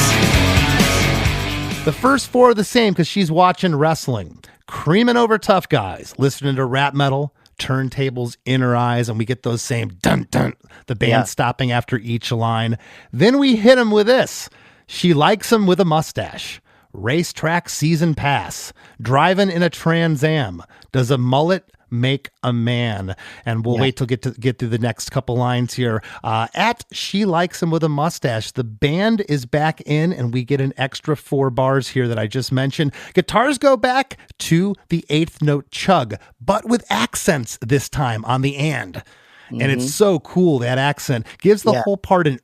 The first 4 are the same because she's watching wrestling, creaming over tough guys, listening to rap metal, turntables in her eyes, and we get those same dun dun, the band stopping after each line. Then we hit him with this. She likes him with a mustache, racetrack season pass, driving in a Trans Am, does a mullet make a man? And we'll wait till get through the next couple lines here. At She Likes Him with a Mustache, the band is back in, and we get an extra 4 bars here that I just mentioned. Guitars go back to the 8th note chug, but with accents this time on the and. And it's so cool. That accent gives the whole part an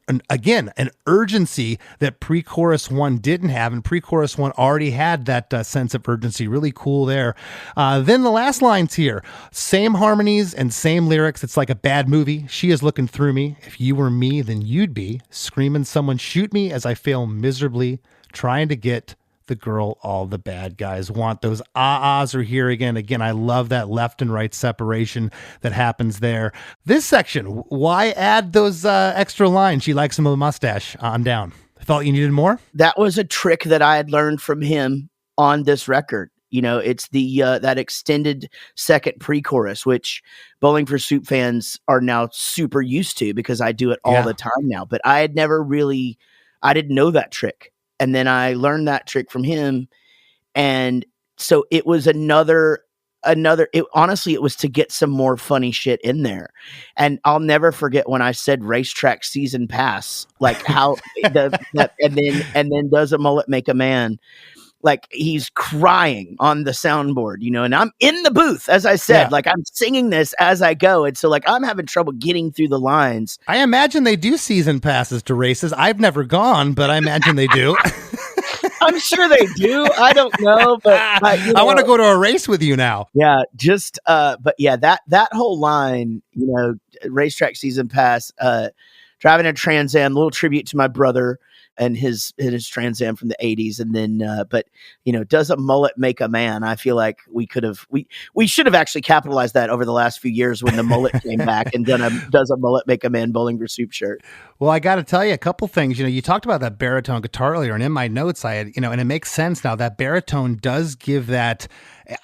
urgency that pre-chorus 1 didn't have. And pre-chorus 1 already had that sense of urgency. Really cool there. Then the last lines here, same harmonies and same lyrics. It's like a bad movie. She is looking through me. If you were me, then you'd be screaming, someone shoot me as I fail miserably, trying to get the girl all the bad guys want. Those ah-ahs are here again. Again, I love that left and right separation that happens there. This section, why add those extra lines? She likes him with a mustache on down. Thought you needed more? That was a trick that I had learned from him on this record. You know, it's the that extended second pre-chorus, which Bowling for Soup fans are now super used to because I do it all the time now. But I had never really, I didn't know that trick. And then I learned that trick from him. And so it was honestly, it was to get some more funny shit in there. And I'll never forget when I said racetrack season pass, like how and then does a mullet make a man? Like he's crying on the soundboard, you know, and I'm in the booth, as I said, like I'm singing this as I go. And so like, I'm having trouble getting through the lines. I imagine they do season passes to races. I've never gone, but I imagine they do. I'm sure they do. I don't know, but I want to go to a race with you now. Yeah. Just, but yeah, that whole line, you know, racetrack season pass, driving a Trans Am, little tribute to my brother. and his Trans Am from the 80s. And then, but does a mullet make a man? I feel like we should have actually capitalized that over the last few years when the mullet came back and does a mullet make a man Bowling for Soup shirt. Well, I got to tell you a couple things. You talked about that baritone guitar earlier, and in my notes, I had, and it makes sense now. That baritone does give that.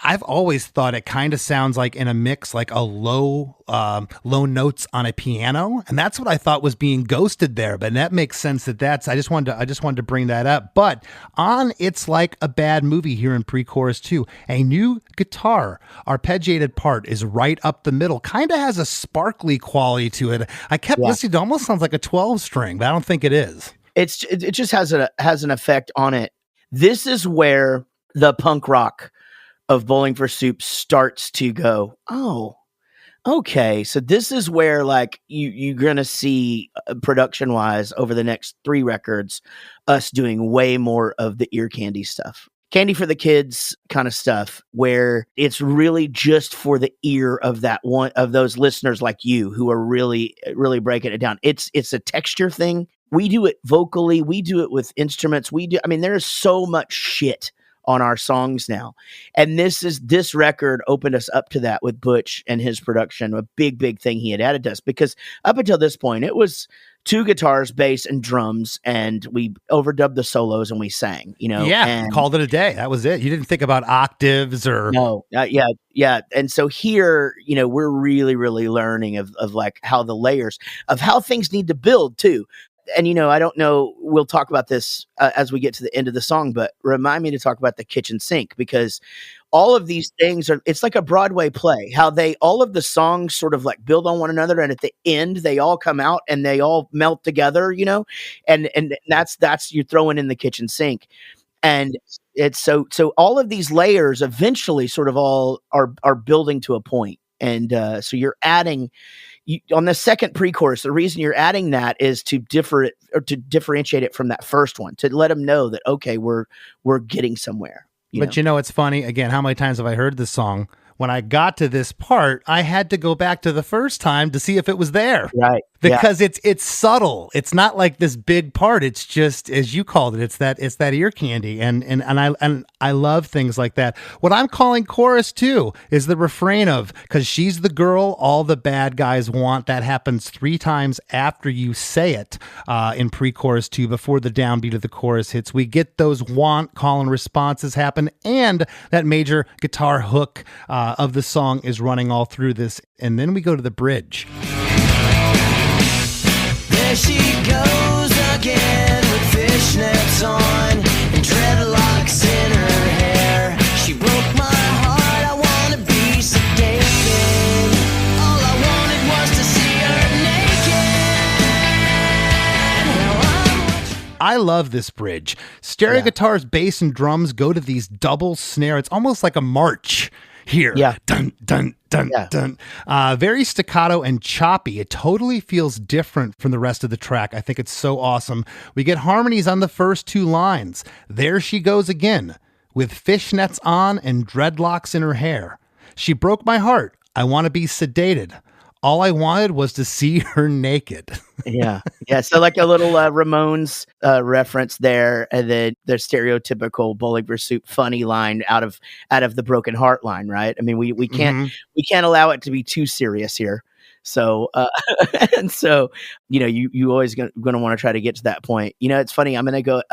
I've always thought it kind of sounds like in a mix, like a low notes on a piano, and that's what I thought was being ghosted there. But that makes sense. I just wanted to bring that up. But on It's Like a Bad Movie here in pre-chorus 2, a new guitar arpeggiated part is right up the middle. Kind of has a sparkly quality to it. I kept listening. It almost sounds like a 12-string, but I don't think it is. It just has an effect on it. This is where the punk rock of Bowling for Soup starts to go, oh, okay. So this is where like you're going to see production wise over the next 3 records, us doing way more of the ear candy stuff. Candy for the kids kind of stuff where it's really just for the ear of that one of those listeners like you who are really, really breaking it down. It's a texture thing. We do it vocally. We do it with instruments. There is so much shit on our songs now. And this record opened us up to that with Butch and his production, a big thing he had added to us, because up until this point, it was 2 guitars, bass, and drums, and we overdubbed the solos and we sang, and called it a day. That was it. You didn't think about octaves or no. Yeah. And so here, we're really, really learning of like how the layers of how things need to build too. And, I don't know, we'll talk about this as we get to the end of the song, but remind me to talk about the kitchen sink, because all of these things it's like a Broadway play, how all of the songs sort of like build on one another. And at the end, they all come out and they all melt together, and that's you're throwing in the kitchen sink. And it's so all of these layers eventually sort of all are building to a point. And so you're adding on the second pre-chorus, the reason you're adding that is to differentiate it from that first one, to let them know that, okay, we're getting somewhere. But it's funny, again, how many times have I heard this song? When I got to this part, I had to go back to the first time to see if it was there. Right. Because it's subtle. It's not like this big part. It's just, as you called it, it's that ear candy. And I love things like that. What I'm calling chorus 2 is the refrain of, because she's the girl all the bad guys want. That happens 3 times after you say it in pre-chorus 2, before the downbeat of the chorus hits. We get those want call and responses happen, and that major guitar hook of the song is running all through this. And then we go to the bridge. There she goes again with fishnets on and dreadlocks in her hair. She broke my heart, I wanna be sedated. All I wanted was to see her naked. I love this bridge. Stereo guitars, bass, and drums go to these double snare. It's almost like a march here. Yeah. Dun, dun, dun, dun. Very staccato and choppy. It totally feels different from the rest of the track. I think it's so awesome. We get harmonies on the first 2 lines. There she goes again, with fishnets on and dreadlocks in her hair. She broke my heart. I want to be sedated. All I wanted was to see her naked. Yeah. So like a little Ramones reference there, and then the stereotypical Bowling for Soup funny line out of the broken heart line, right? I mean, we can't allow it to be too serious here. So, and so, you always going to want to try to get to that point. It's funny. I'm going to go,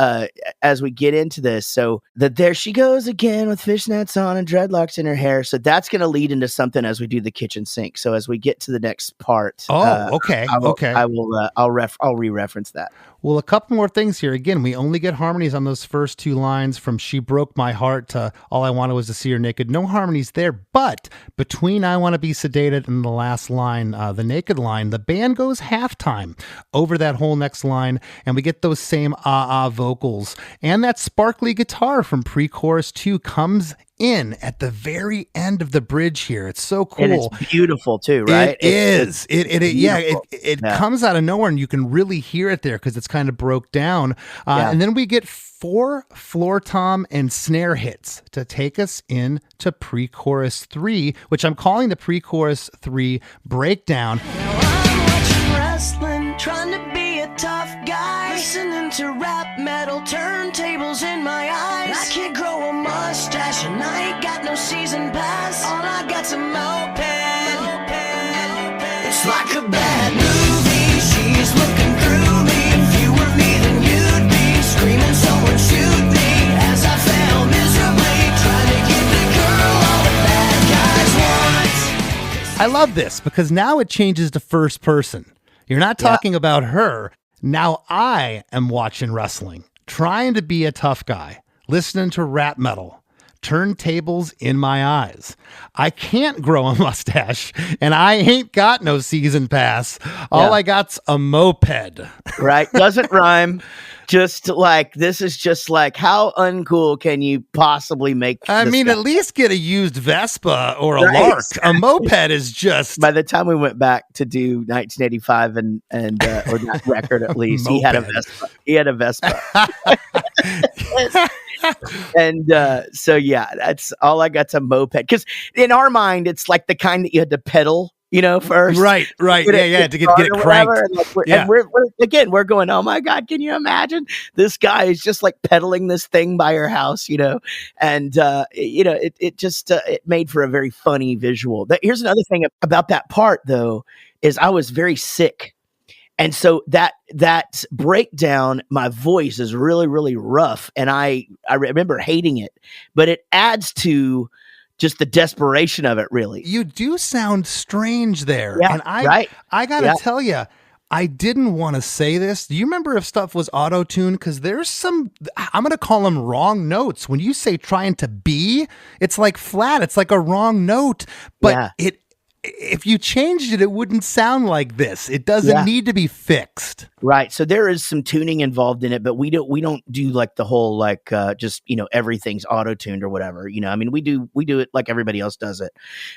as we get into this. So there she goes again with fishnets on and dreadlocks in her hair. So that's going to lead into something as we do the kitchen sink. So as we get to the next part. Okay. I'll re-reference that. Well, a couple more things here. Again, we only get harmonies on those first 2 lines, from she broke my heart to all I wanted was to see her naked. No harmonies there, but between I want to be sedated and the last line, the naked line, the band goes halftime over that whole next line, and we get those same vocals, and that sparkly guitar from pre-chorus 2 comes in at the very end of the bridge here. It's so cool. And it's beautiful too, right? It comes out of nowhere, and you can really hear it there because it's kind of broke down. And then we get 4 floor tom and snare hits to take us into pre-chorus 3, which I'm calling the pre-chorus 3 breakdown. Now I'm watching wrestling, trying to be a tough guy. Listening to rap metal, turntables in my eyes. I can't grow a mustache and I ain't got no season pass. All I got's a moped. It's like a bad movie. She's looking through me. If you were me, then you'd be screaming, someone shoot me. As I fail miserably, trying to give the girl all the bad guys want. I love this because now it changes to first person. You're not talking about her. Now I am watching wrestling, trying to be a tough guy, listening to rap metal, turntables in my eyes. I can't grow a mustache, and I ain't got no season pass. All I got's a moped. Right? Doesn't rhyme. Just like, this is just like, how uncool can you possibly make I this mean, guy? at least get a used Vespa or a Right. Lark. A moped is just... By the time we went back to do 1985 and or that record, at least he had a Moped. Vespa. He had a Vespa. And so yeah, that's all I got's a moped. Because in our mind, it's like the kind that you had to pedal, first. Right. Yeah, to get it or cranked. whatever. And we're going, oh my God, can you imagine? This guy is just like pedaling this thing by your house, and it made for a very funny visual. Here's another thing about that part though, is I was very sick. And so that breakdown, my voice is really, really rough. And I remember hating it, but it adds to just the desperation of it, really. You do sound strange there. Yeah, And right. I gotta tell you, I didn't want to say this. Do you remember if stuff was auto-tuned? Because there's some, I'm going to call them wrong notes. When you say trying to be, it's like flat. It's like a wrong note. But if you changed it, it wouldn't sound like this. It doesn't need to be fixed. Right. So there is some tuning involved in it, but we don't do like the whole, like, just, everything's auto-tuned or whatever, I mean, we do it like everybody else does it.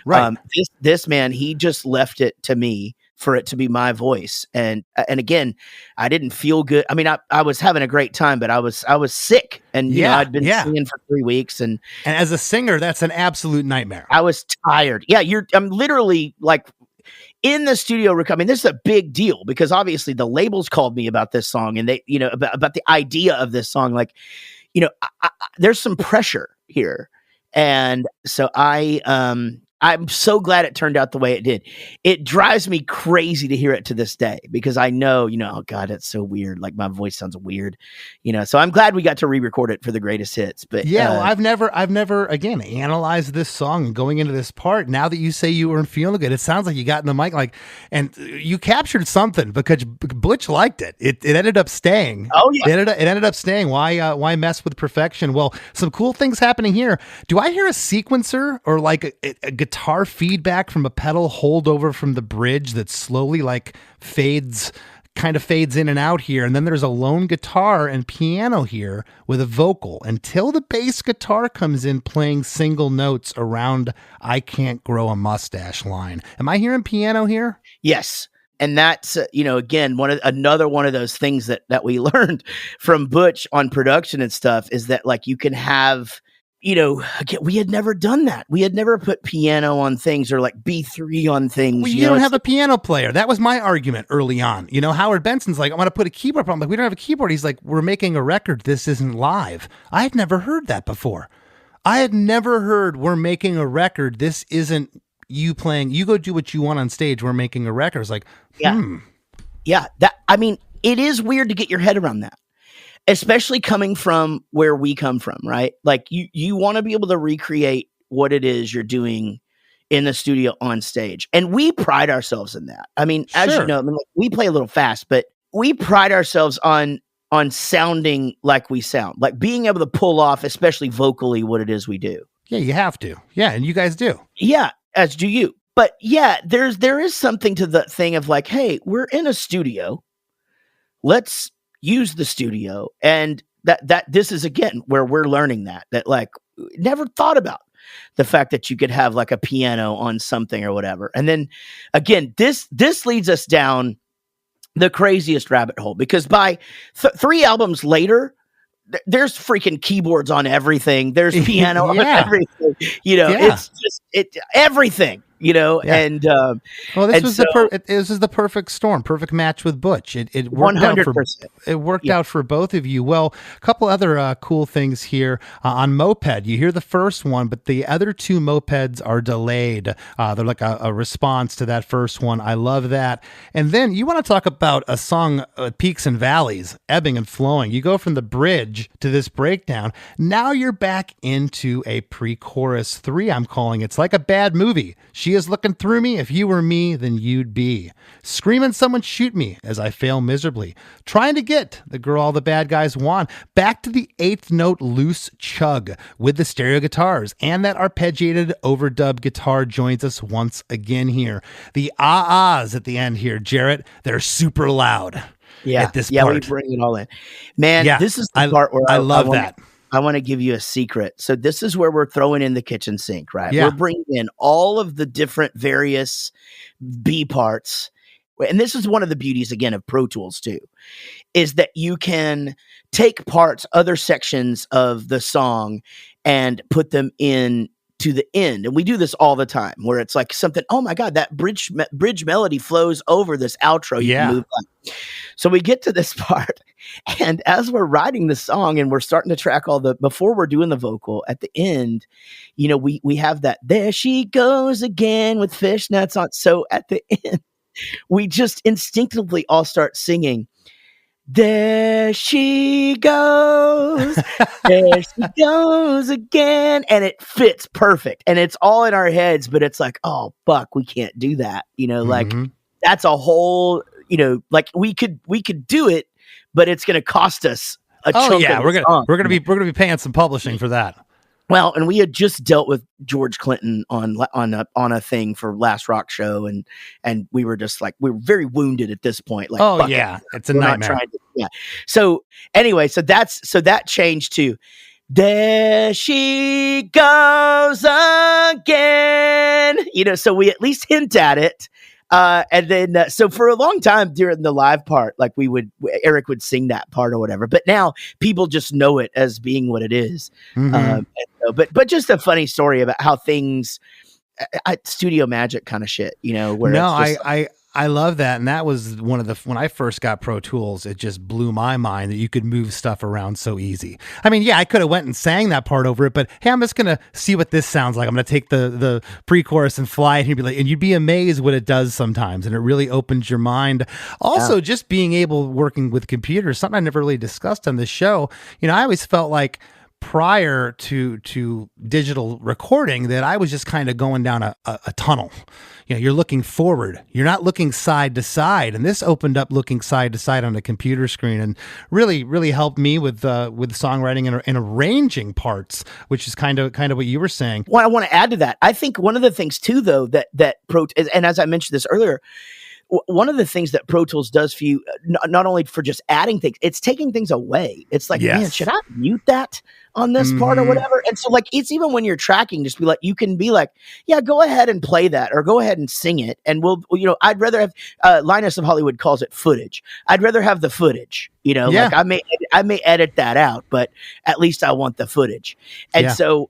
Right. This man, he just left it to me for it to be my voice. And again, I didn't feel good. I mean, I was having a great time, but I was sick and I'd been singing for 3 weeks and as a singer, that's an absolute nightmare. I was tired. Yeah. I'm literally like in the studio. I mean, this is a big deal because obviously the labels called me about this song and they, about the idea of this song. Like, there's some pressure here. And so I'm so glad it turned out the way it did. It drives me crazy to hear it to this day because I know, oh God, it's so weird. Like my voice sounds weird, so I'm glad we got to re-record it for the greatest hits. But well, I've never again analyzed this song going into this part. Now that you say you weren't feeling good, it sounds like you got in the mic and you captured something because Butch liked it. It ended up staying. Oh yeah, it ended up staying. Why mess with perfection? Well, some cool things happening here. Do I hear a sequencer or like a guitar feedback from a pedal holdover from the bridge that slowly like fades in and out here? And then there's a lone guitar and piano here with a vocal until the bass guitar comes in playing single notes around I can't grow a mustache line. Am I hearing piano here? Yes. And that's, again, another one of those things that we learned from Butch on production and stuff is that like you can have, again, we had never done that. We had never put piano on things or like B3 on things. Well, you don't have a piano player. That was my argument early on. Howard Benson's like, I want to put a keyboard. I'm like, we don't have a keyboard. He's like, we're making a record. This isn't live. I had never heard that before. I had never heard we're making a record. This isn't you playing. You go do what you want on stage. We're making a record. It's like, Yeah. It is weird to get your head around that. Especially coming from where we come from, right? Like you want to be able to recreate what it is you're doing in the studio on stage. And we pride ourselves in that. I mean, as you know, we play a little fast, but we pride ourselves on sounding like we sound, like being able to pull off, especially vocally, what it is we do. Yeah, you have to. Yeah, and you guys do. Yeah, as do you. But yeah, there is something to the thing of like, hey, we're in a studio. Let's use the studio. And that this is again where we're learning that like never thought about the fact that you could have like a piano on something or whatever. And then again, this leads us down the craziest rabbit hole because by 3 albums later, there's freaking keyboards on everything. There's piano on everything. It's just everything. Yeah. And Well, this and was so, this is the perfect storm, perfect match with Butch. It worked 100%. out for both of you. Well, a couple other cool things here on Moped. You hear the first one, but the other two mopeds are delayed. They're like a response to that first one. I love that. And then you want to talk about a song, peaks and valleys, ebbing and flowing. You go from the bridge to this breakdown. Now you're back into a pre-chorus 3. I'm calling it's like a bad movie. She is looking through me. If you were me, then you'd be screaming, someone shoot me as I fail miserably, trying to get the girl all the bad guys want. Back to the 8th note loose chug with the stereo guitars, and that arpeggiated overdub guitar joins us once again here. The ahs at the end here, Jaret, they're super loud. Yeah, at this part. We bring it all in, man. Yeah, this is the part where I love that. I want to give you a secret. So this is where we're throwing in the kitchen sink, right? Yeah. We're bringing in all of the different various B parts. And this is one of the beauties, again, of Pro Tools too, is that you can take parts, other sections of the song and put them in to the end. And we do this all the time where it's like something, oh my God, that bridge melody flows over this outro. You can move on. So we get to this part, and as we're writing the song and we're starting to track before we're doing the vocal at the end, we have that, there she goes again with fishnets on. So at the end, we just instinctively all start singing, there she goes, there she goes again. And it fits perfect. And it's all in our heads, but it's like, oh, Buck, we can't do that. Like that's a whole, like we could do it, but it's going to cost us a chunk. Yeah, we're going to be paying some publishing for that. Well, and we had just dealt with George Clinton on a thing for Last Rock Show, and we were just like, we were very wounded at this point. Like, it's a nightmare. So anyway, so that changed to, there she goes again. So we at least hint at it. And then, so for a long time during the live part, like Eric would sing that part or whatever, but now people just know it as being what it is. But just a funny story about how things, studio magic kind of shit, where I love that. And that was when I first got Pro Tools, it just blew my mind that you could move stuff around so easy. I mean, yeah, I could have went and sang that part over it, but hey, I'm just going to see what this sounds like. I'm going to take the pre-chorus and fly it, and you'd be amazed what it does sometimes. And it really opens your mind. Also, just being able, working with computers, something I never really discussed on this show. I always felt like, prior to digital recording, that I was just kind of going down a tunnel. You're looking forward. You're not looking side to side. And this opened up looking side to side on a computer screen, and really, really helped me with songwriting and arranging parts, which is kind of what you were saying. Well, I want to add to that. I think one of the things too, though, that and as I mentioned this earlier, one of the things that Pro Tools does for you, not only for just adding things, it's taking things away. It's like, man, should I mute that on this part or whatever? And so, like, it's even when you're tracking, just be like, you can be like, yeah, go ahead and play that, or go ahead and sing it. And I'd rather have, Linus of Hollywood calls it footage. I'd rather have the footage, like I may edit that out, but at least I want the footage. And so,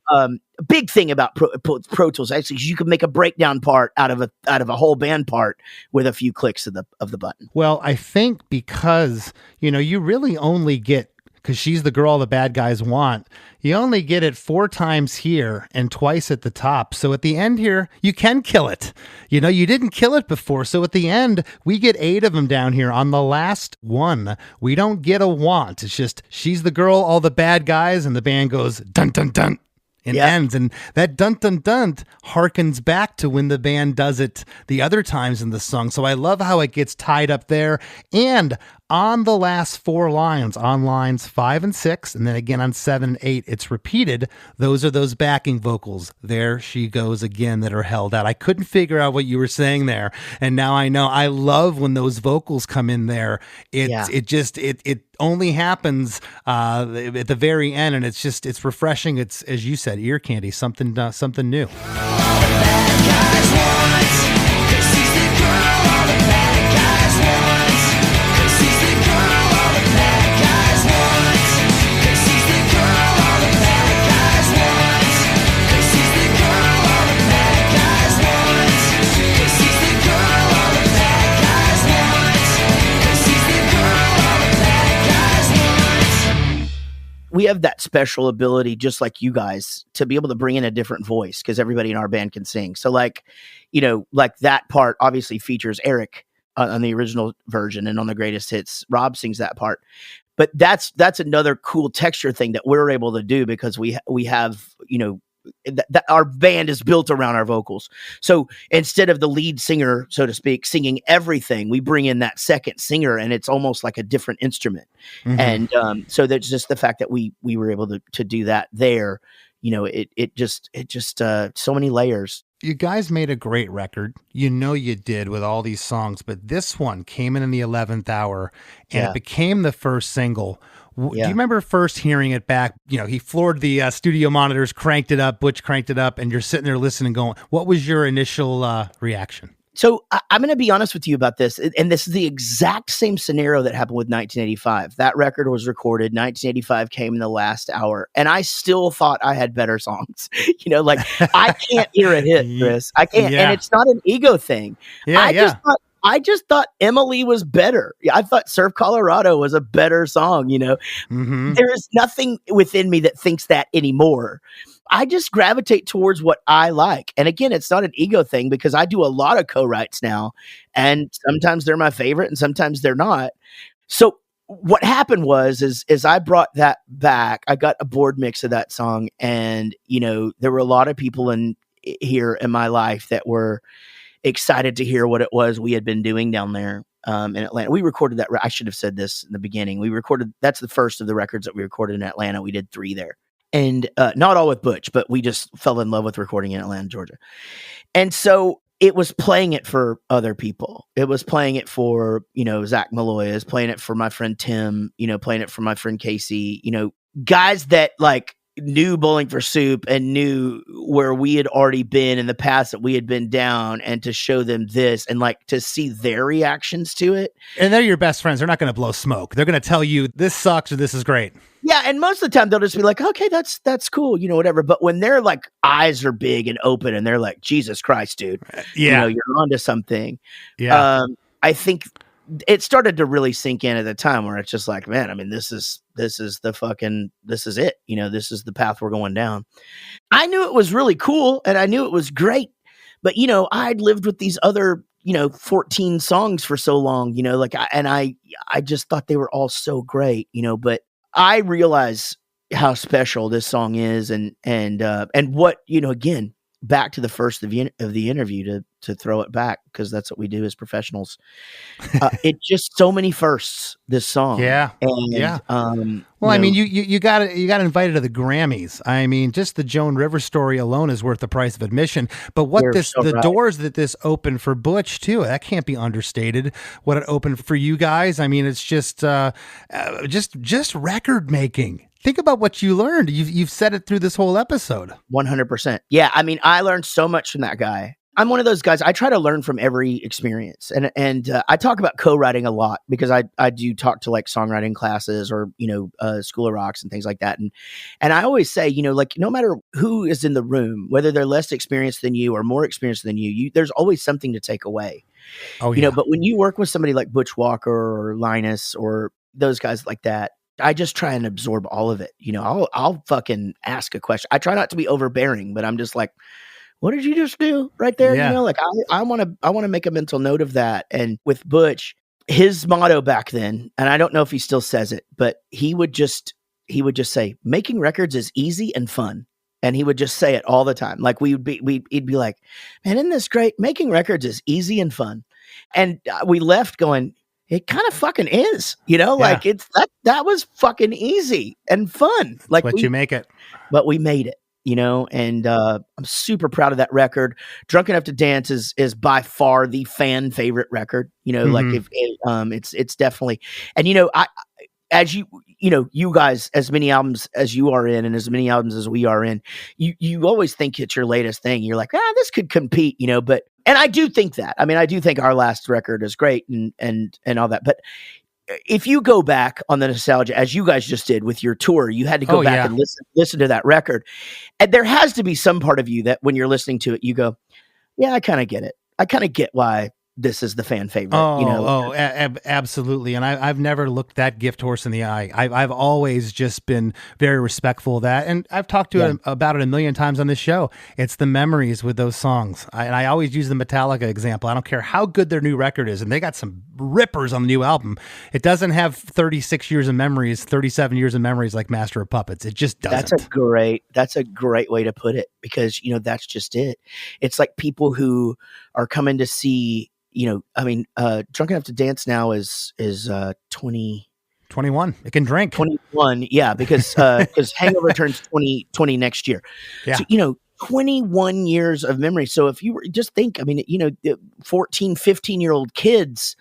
big thing about Pro Tools actually is you can make a breakdown part out of a whole band part with a few clicks of the button. Well, I think because you really only get, because she's the girl the bad guys want, you only get it 4 times here and twice at the top. So at the end here, you can kill it. You didn't kill it before. So at the end, we get 8 of them down here. On the last one, we don't get a want. It's just, she's the girl, all the bad guys, and the band goes dun dun dun. It ends, and that dun dun dun harkens back to when the band does it the other times in the song. So I love how it gets tied up there, and on the last 4 lines, on lines 5 and 6, and then again on 7 and 8, it's repeated. Those are those backing vocals, there she goes again, that are held out. I couldn't figure out what you were saying there, and now I know. I love when those vocals come in there. It only happens at the very end, and it's refreshing. It's, as you said, ear candy, something new. we have that special ability, just like you guys, to be able to bring in a different voice because everybody in our band can sing. So like, like that part obviously features Eric on the original version, and on the greatest hits, Rob sings that part. But that's another cool texture thing that we're able to do because we have, that our band is built around our vocals. So instead of the lead singer, so to speak, singing everything, we bring in that second singer, and it's almost like a different instrument. And so that's just the fact that we were able to do that there. It just so many layers. You guys made a great record. You did, with all these songs, but this one came in the 11th hour, and it became the first single. Do you remember first hearing it back? He floored the studio monitors, cranked it up, Butch cranked it up, and you're sitting there listening going, what was your initial reaction? So I'm going to be honest with you about this. And this is the exact same scenario that happened with 1985. That record was recorded. 1985 came in the last hour. And I still thought I had better songs. I can't hear a hit, Chris. I can't. And it's not an ego thing. I just thought Emily was better. I thought Surf Colorado was a better song. There is nothing within me that thinks that anymore. I just gravitate towards what I like. And again, it's not an ego thing because I do a lot of co-writes now, and sometimes they're my favorite and sometimes they're not. So what happened is I brought that back. I got a board mix of that song, and there were a lot of people here in my life that were excited to hear what it was we had been doing down there in Atlanta. We recorded that. I should have said this in the beginning. That's the first of the records that we recorded in Atlanta. We did 3 there. And not all with Butch, but we just fell in love with recording in Atlanta, Georgia. And so it was playing it for other people. It was playing it for, Zach Malloy, is playing it for my friend Tim, playing it for my friend Casey, guys that like knew Bowling for Soup and knew where we had already been in the past, that we had been down, and to show them this and like to see their reactions to it. And they're your best friends. They're not going to blow smoke. They're going to tell you this sucks or this is great. Yeah, and most of the time they'll just be like, okay, that's cool, whatever. But when their like eyes are big and open and they're like, Jesus Christ, dude, you're onto something. Yeah. I think it started to really sink in at the time where it's just like, man, I mean, this is it. This is the path we're going down. I knew it was really cool and I knew it was great, but I'd lived with these other 14 songs for so long, I just thought they were all so great, but I realize how special this song is, and what, again, back to the first of the interview to throw it back, because that's what we do as professionals. It just so many firsts, this song. Yeah. And, well, I mean, you got invited to the Grammys. I mean, just the Joan Rivers story alone is worth the price of admission. But doors that this opened for Butch too, that can't be understated. What it opened for you guys. I mean, it's just record making. Think about what you learned. You've said it through this whole episode. 100%. Yeah. I mean, I learned so much from that guy. I'm one of those guys. I try to learn from every experience, and I talk about co-writing a lot because I do talk to like songwriting classes or School of Rocks and things like that, and I always say like no matter who is in the room, whether they're less experienced than you or more experienced than you, there's always something to take away. Oh yeah. But when you work with somebody like Butch Walker or Linus or those guys like that, I just try and absorb all of it. I'll fucking ask a question. I try not to be overbearing, but I'm just like, what did you just do right there? Yeah. Like I want to make a mental note of that. And with Butch, his motto back then, and I don't know if he still says it, but he would just say, making records is easy and fun. And he would just say it all the time. Like he'd be like, man, isn't this great? Making records is easy and fun. And we left going, it kind of fucking is, like it's that was fucking easy and fun. Like you make it, but we made it. And I'm super proud of that record. Drunk Enough to Dance is by far the fan favorite record. Like if it's definitely, and I as you guys, as many albums as you are in and as many albums as we are in, you always think it's your latest thing. You're like, this could compete, but, and I do think that. I mean, I do think our last record is great and all that, but if you go back on the nostalgia, as you guys just did with your tour, you had to go back and listen to that record. And there has to be some part of you that when you're listening to it, you go, yeah, I kind of get it. I kind of get why this is the fan favorite. Absolutely. And I've never looked that gift horse in the eye. I've always just been very respectful of that. And I've talked to him about it a million times on this show. It's the memories with those songs. I always use the Metallica example. I don't care how good their new record is. And they got some rippers on the new album. It doesn't have 36 years of memories, 37 years of memories like Master of Puppets. It just doesn't. That's a great way to put it, because, that's just it. It's like people who are coming to see, Drunk Enough to Dance now is 21. It can drink 21. Yeah. Because Hangover turns 20 next year. Yeah. So, 21 years of memory. So if you were just think, 14, 15-year-old kids,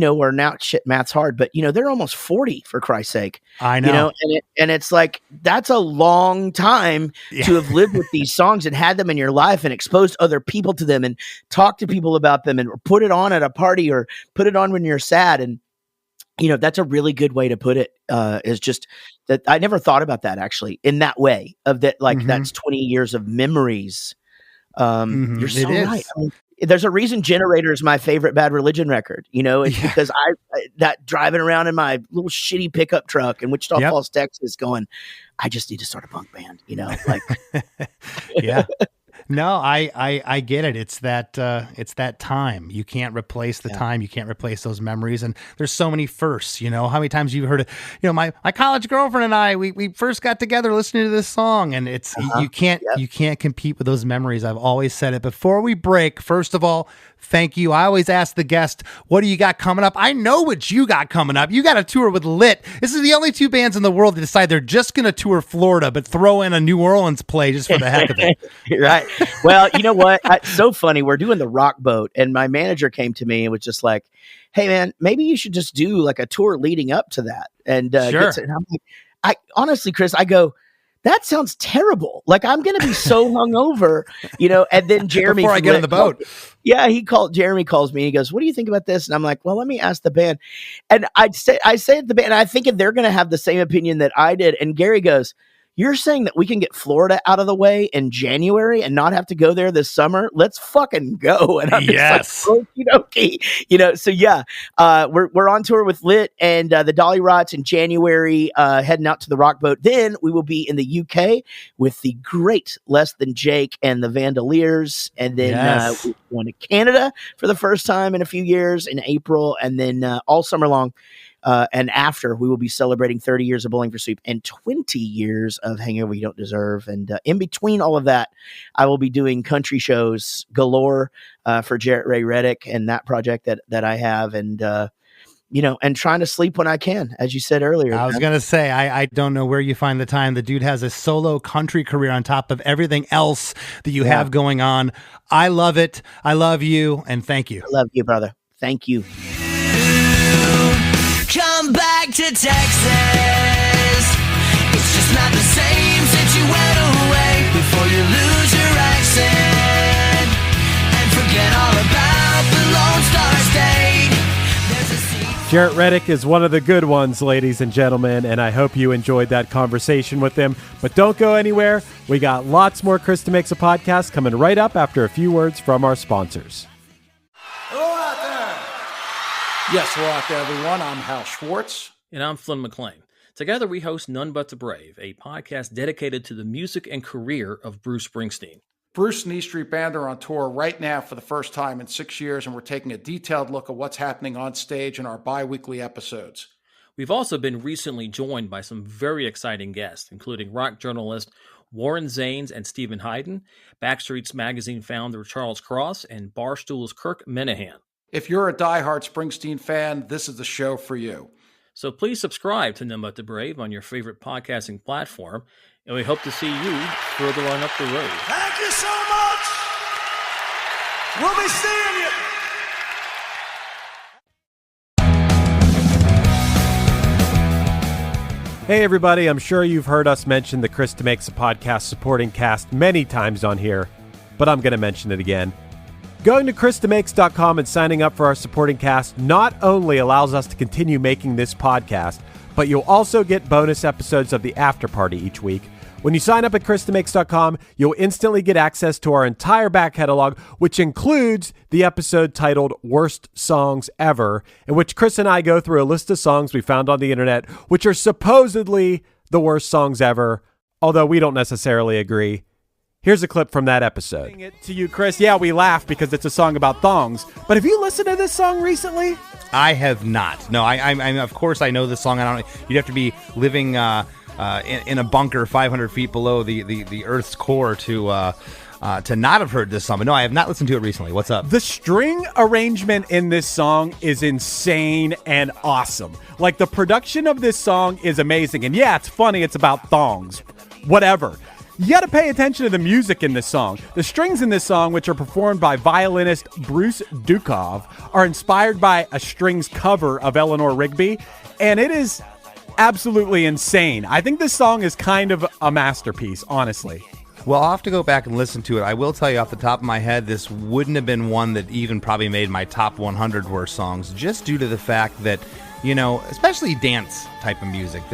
are now, math's hard, but they're almost 40, for Christ's sake. I know. And it's like, that's a long time to have lived with these songs and had them in your life and exposed other people to them and talked to people about them and put it on at a party or put it on when you're sad. And, that's a really good way to put it, is just that I never thought about that actually in that way, of that, like that's 20 years of memories. You're so right. There's a reason Generator is my favorite Bad Religion record. It's because that driving around in my little shitty pickup truck in Wichita Falls, Texas, going, I just need to start a punk band. Yeah. No, I get it. It's that time. You can't replace the time. You can't replace those memories. And there's so many firsts. How many times you've heard it? My college girlfriend and I, we first got together listening to this song, and it's you can't compete with those memories. I've always said it. Before we break, first of all, thank you. I always ask the guest, what do you got coming up? I know what you got coming up. You got a tour with Lit. This is the only two bands in the world that decide they're just going to tour Florida, but throw in a New Orleans play just for the heck of it. Right. Well, you know what? It's so funny. We're doing the Rock Boat, and my manager came to me and was just like, hey, man, maybe you should just do like a tour leading up to that. And, sure. And I'm like, honestly, Chris, I go, that sounds terrible. Like, I'm going to be so hungover, and then Jeremy. Before I get on the boat. Jeremy calls me and he goes, what do you think about this? And I'm like, well, let me ask the band. And I say at the band, I think they're going to have the same opinion that I did. And Gary goes, you're saying that we can get Florida out of the way in January and not have to go there this summer? Let's fucking go. And I'm just like, okie dokie. So yeah, we're on tour with Lit and the Dolly Rots in January, heading out to the Rock Boat. Then we will be in the UK with the great Less Than Jake and the Vandaliers. And then we're going to Canada for the first time in a few years in April. And then all summer long. And after, we will be celebrating 30 years of Bowling for Soup and 20 years of Hangover You Don't Deserve. And in between all of that, I will be doing country shows galore for Jaret Reddick and that project that I have. And, and trying to sleep when I can, as you said earlier. I was going to say, I don't know where you find the time. The dude has a solo country career on top of everything else that you have going on. I love it. I love you. And thank you. I love you, brother. Thank you. Come back to Texas. It's just not the same since you went away. Before you lose your accent and forget all about the Lone Star State. Jaret Reddick is one of the good ones, ladies and gentlemen, and I hope you enjoyed that conversation with him. But don't go anywhere. We got lots more Krista Makes a Podcast coming right up after a few words from our sponsors. Yes, hello out there, everyone. I'm Hal Schwartz. And I'm Flynn McLean. Together we host None But the Brave, a podcast dedicated to the music and career of Bruce Springsteen. Bruce and E Street Band are on tour right now for the first time in 6 years, and we're taking a detailed look at what's happening on stage in our bi-weekly episodes. We've also been recently joined by some very exciting guests, including rock journalist Warren Zanes and Stephen Hayden, Backstreet's Magazine founder Charles Cross, and Barstool's Kirk Minahan. If you're a diehard Springsteen fan, this is the show for you. So please subscribe to None But the Brave on your favorite podcasting platform, and we hope to see you further on up the road. Thank you so much. We'll be seeing you. Hey everybody, I'm sure you've heard us mention the Krista Makes a Podcast supporting cast many times on here, but I'm going to mention it again. Going to KristaMakes.com and signing up for our supporting cast not only allows us to continue making this podcast, but you'll also get bonus episodes of the After Party each week, When you sign up at KristaMakes.com, you'll instantly get access to our entire back catalog, which includes the episode titled Worst Songs Ever, in which Chris and I go through a list of songs we found on the internet, which are supposedly the worst songs ever, although we don't necessarily agree. Here's a clip from that episode. It to you, Chris. Yeah, we laugh because it's a song about thongs, but have you listened to this song recently? I have not. No, I of course I know this song. I don't. You'd have to be living in a bunker 500 feet below the Earth's core to not have heard this song. But no, I have not listened to it recently. What's up? The string arrangement in this song is insane and awesome. Like, the production of this song is amazing. And yeah, it's funny. It's about thongs. Whatever. You got to pay attention to the music in this song. The strings in this song, which are performed by violinist Bruce Dukov, are inspired by a strings cover of Eleanor Rigby, and it is absolutely insane. I think this song is kind of a masterpiece, honestly. Well, I'll have to go back and listen to it. I will tell you off the top of my head, this wouldn't have been one that even probably made my top 100 worst songs, just due to the fact that, you know, especially dance type of music,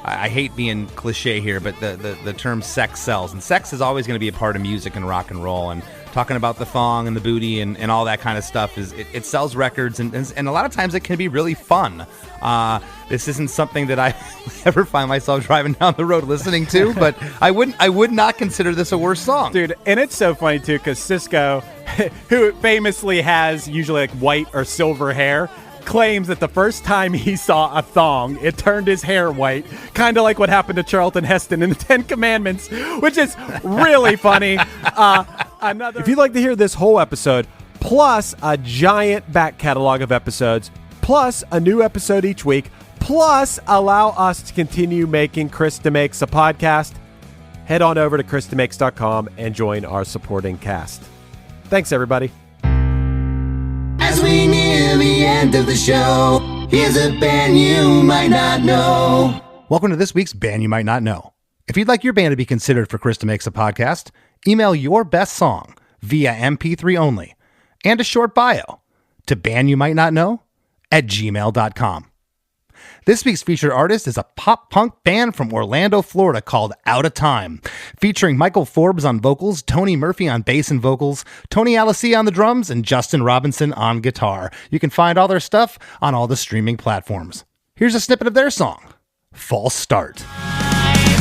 I hate being cliche here, but the term sex sells. And sex is always going to be a part of music and rock and roll. And talking about the thong and the booty and all that kind of stuff, it sells records. And a lot of times it can be really fun. This isn't something that I ever find myself driving down the road listening to, but I would not consider this a worse song. Dude, and it's so funny, too, because Cisco, who famously has usually like white or silver hair, claims that the first time he saw a thong, it turned his hair white, kind of like what happened to Charlton Heston in the Ten Commandments, which is really funny. If you'd like to hear this whole episode, plus a giant back catalog of episodes, plus a new episode each week, plus allow us to continue making Krista Makes a podcast, head on over to KristaMakes.com and join our supporting cast. Thanks, everybody. As we near the end of the show, here's a band you might not know. Welcome to this week's Band You Might Not Know. If you'd like your band to be considered for Krista Makes a Podcast, email your best song via MP3 only and a short bio to bandyoumightnotknow@gmail.com. This week's featured artist is a pop-punk band from Orlando, Florida called Out of Time, featuring Michael Forbes on vocals, Tony Murphy on bass and vocals, Tony Alessi on the drums, and Justin Robinson on guitar. You can find all their stuff on all the streaming platforms. Here's a snippet of their song, False Start.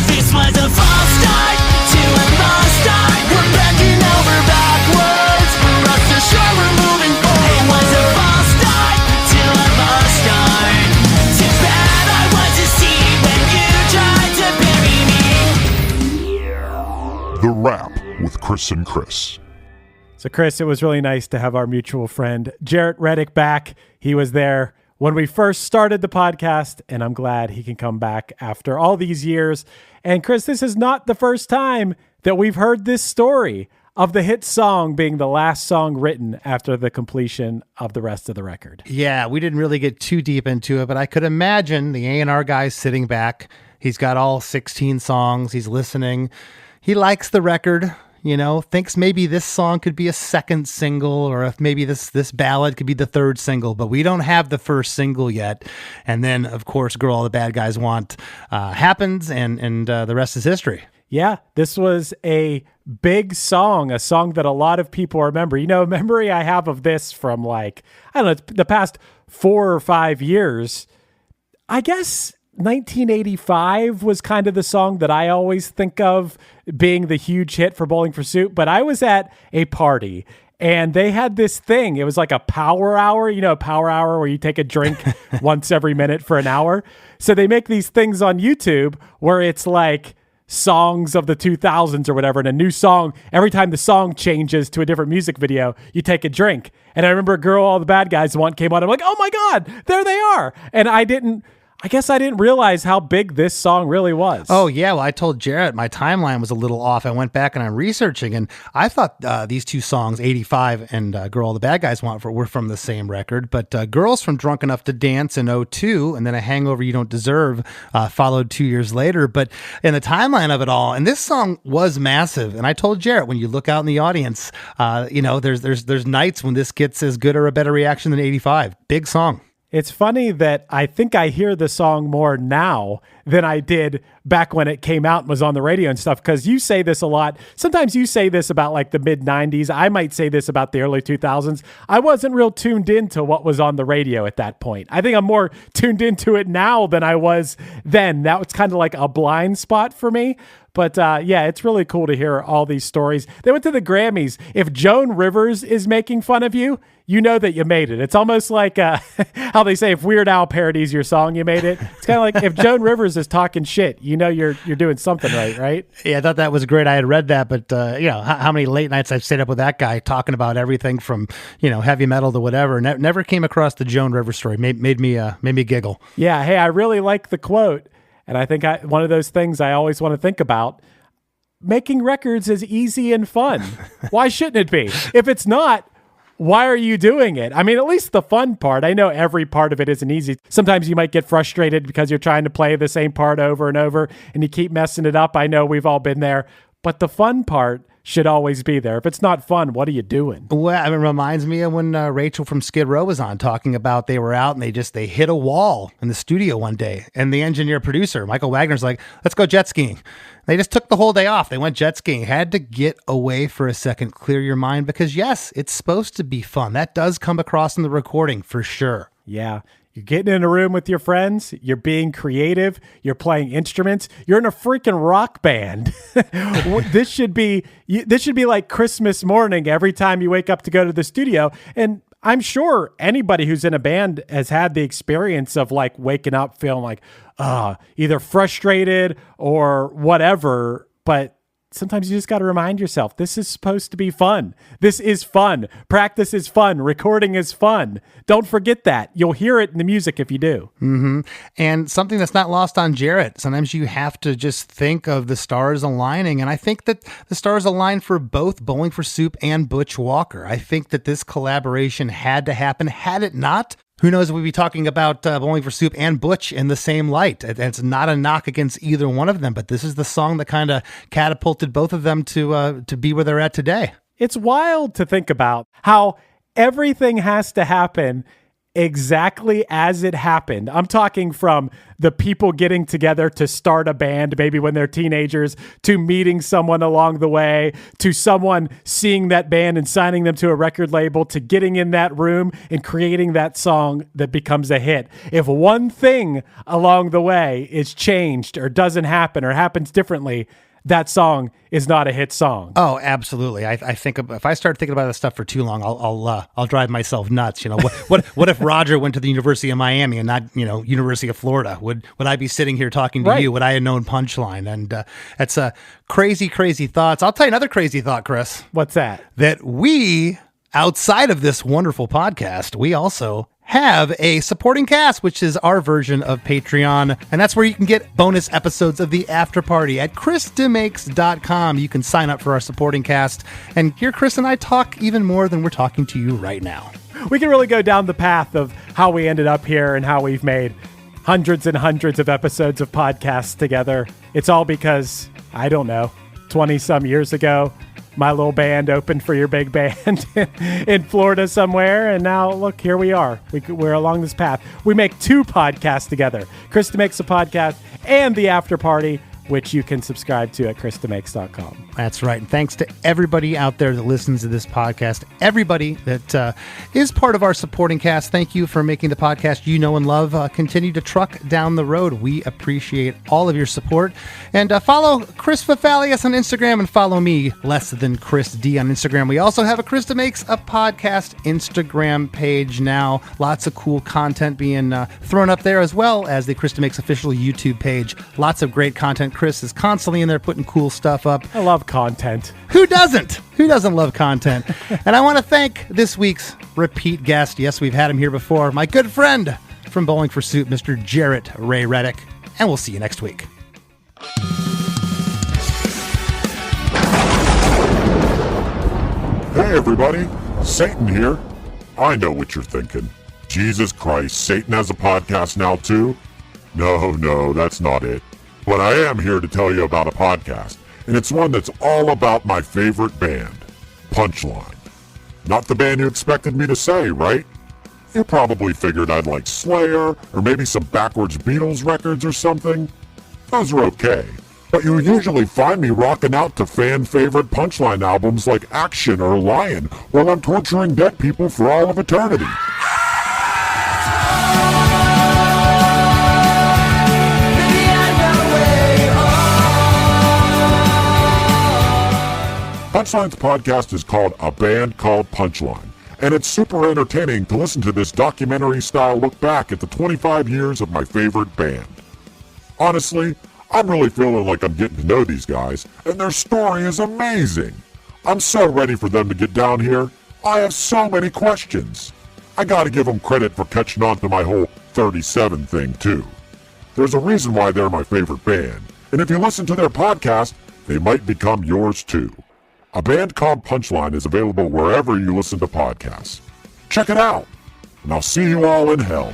This was a false start to a false start. We're bending over backwards. Rest assured we're moving forward. It was a false start to a false start. Too bad I was deceived when you tried to bury me. The Wrap with Chris and Chris. So, Chris, it was really nice to have our mutual friend Jaret Reddick back. He was there when we first started the podcast, and I'm glad he can come back after all these years. And Chris, this is not the first time that we've heard this story of the hit song being the last song written after the completion of the rest of the record. Yeah, we didn't really get too deep into it, but I could imagine the A&R guy sitting back. He's got all 16 songs. He's listening. He likes the record, you know, thinks maybe this song could be a second single, or if maybe this ballad could be the third single, but we don't have the first single yet. And then, of course, Girl All the Bad Guys Want happens, and the rest is history. Yeah, this was a big song, a song that a lot of people remember. You know, a memory I have of this from, like, I don't know, the past 4 or 5 years. I guess 1985 was kind of the song that I always think of being the huge hit for Bowling for Soup. But I was at a party and they had this thing. It was like a power hour, you know, a power hour where you take a drink once every minute for an hour. So they make these things on YouTube where it's like songs of the 2000s or whatever, and a new song, every time the song changes to a different music video, you take a drink. And I remember Girl All the Bad Guys Want came on. I'm like, oh my God, there they are. And I guess I didn't realize how big this song really was. Oh, yeah. Well, I told Jaret my timeline was a little off. I went back and I'm researching, and I thought these two songs, 85 and Girl All the Bad Guys Want, were from the same record. But Girls from Drunk Enough to Dance in 2002, and then A Hangover You Don't Deserve followed 2 years later. But in the timeline of it all, and this song was massive. And I told Jaret, when you look out in the audience, you know, there's nights when this gets as good or a better reaction than 85. Big song. It's funny that I think I hear the song more now than I did back when it came out and was on the radio and stuff, because you say this a lot. Sometimes you say this about like the mid-90s. I might say this about the early 2000s. I wasn't real tuned into what was on the radio at that point. I think I'm more tuned into it now than I was then. That was kind of like a blind spot for me. But yeah, it's really cool to hear all these stories. They went to the Grammys. If Joan Rivers is making fun of you, you know that you made it. It's almost like how they say if Weird Al parodies your song, you made it. It's kind of like if Joan Rivers is talking shit, you know you're doing something right? Yeah, I thought that was great. I had read that, but how many late nights I've stayed up with that guy talking about everything from heavy metal to whatever. Never came across the Joan Rivers story. Made me giggle. Yeah. Hey, I really like the quote. And I think one of those things I always want to think about, making records is easy and fun. Why shouldn't it be? If it's not, why are you doing it? I mean, at least the fun part. I know every part of it isn't easy. Sometimes you might get frustrated because you're trying to play the same part over and over and you keep messing it up. I know we've all been there. But the fun part should always be there. If it's not fun, what are you doing? Well, it reminds me of when Rachel from Skid Row was on talking about they were out and they hit a wall in the studio one day. And the engineer producer, Michael Wagner's like, let's go jet skiing. They just took the whole day off. They went jet skiing, had to get away for a second, clear your mind, because yes, it's supposed to be fun. That does come across in the recording for sure. Yeah. You're getting in a room with your friends. You're being creative. You're playing instruments. You're in a freaking rock band. This should be like Christmas morning every time you wake up to go to the studio. And I'm sure anybody who's in a band has had the experience of like waking up feeling like either frustrated or whatever. But sometimes you just got to remind yourself, this is supposed to be fun. This is fun. Practice is fun. Recording is fun. Don't forget that. You'll hear it in the music if you do. Mm-hmm. And something that's not lost on Jaret, sometimes you have to just think of the stars aligning. And I think that the stars align for both Bowling for Soup and Butch Walker. I think that this collaboration had to happen. Had it not, who knows, we'd be talking about Bowling for Soup and Butch in the same light. And it's not a knock against either one of them, but this is the song that kind of catapulted both of them to be where they're at today. It's wild to think about how everything has to happen exactly as it happened. I'm talking from the people getting together to start a band, maybe when they're teenagers, to meeting someone along the way, to someone seeing that band and signing them to a record label, to getting in that room and creating that song that becomes a hit. If one thing along the way is changed or doesn't happen or happens differently, that song is not a hit song. Oh, absolutely. I think if I start thinking about this stuff for too long, I'll drive myself nuts. What if Roger went to the University of Miami and not University of Florida? Would I be sitting here talking to you? Would I have known Punchline? And that's crazy thoughts. I'll tell you another crazy thought, Chris. What's that? That we, outside of this wonderful podcast, we also have a supporting cast, which is our version of Patreon. And that's where you can get bonus episodes of the After Party at chrisdemakes.com. You can sign up for our supporting cast and hear Chris and I talk even more than we're talking to you right now. We can really go down the path of how we ended up here and how we've made hundreds and hundreds of episodes of podcasts together. It's all because, I don't know, 20 some years ago, my little band opened for your big band in Florida somewhere. And now, look, here we are. We're along this path. We make two podcasts together. Krista Makes a Podcast and The After Party, which you can subscribe to at chrisdemakes.com. That's right. And thanks to everybody out there that listens to this podcast, everybody that is part of our supporting cast. Thank you for making the podcast you know and love continue to truck down the road. We appreciate all of your support. And follow Chris Fafalius on Instagram and follow me, Less Than Chris D, on Instagram. We also have a Krista Makes a Podcast Instagram page now. Lots of cool content being thrown up there, as well as the Krista Makes official YouTube page. Lots of great content. Chris is constantly in there putting cool stuff up. I love content. Who doesn't? Who doesn't love content? And I want to thank this week's repeat guest. Yes, we've had him here before. My good friend from Bowling for Soup, Mr. Jaret Reddick. And we'll see you next week. Hey everybody, Satan here. I know what you're thinking. Jesus Christ, Satan has a podcast now too? No, that's not it. But I am here to tell you about a podcast, and it's one that's all about my favorite band, Punchline. Not the band you expected me to say, right? You probably figured I'd like Slayer, or maybe some backwards Beatles records or something. Those are okay. But you usually find me rocking out to fan-favorite punchline albums like Action or Lion while I'm torturing dead people for all of eternity. Punchline's podcast is called A Band Called Punchline, and it's super entertaining to listen to this documentary-style look back at the 25 years of my favorite band. Honestly, I'm really feeling like I'm getting to know these guys, and their story is amazing. I'm so ready for them to get down here. I have so many questions. I gotta give them credit for catching on to my whole 37 thing, too. There's a reason why they're my favorite band, and if you listen to their podcast, they might become yours too. A Band Called Punchline is available wherever you listen to podcasts. Check it out, and I'll see you all in hell.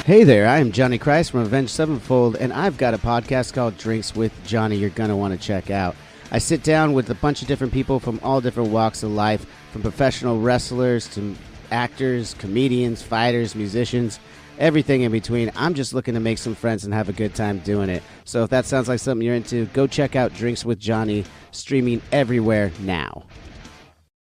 Hey there, I am Johnny Christ from Avenged Sevenfold, and I've got a podcast called Drinks with Johnny you're going to want to check out. I sit down with a bunch of different people from all different walks of life, from professional wrestlers to actors, comedians, fighters, musicians, everything in between. I'm just looking to make some friends and have a good time doing it. So if that sounds like something you're into, go check out Drinks with Johnny, streaming everywhere now.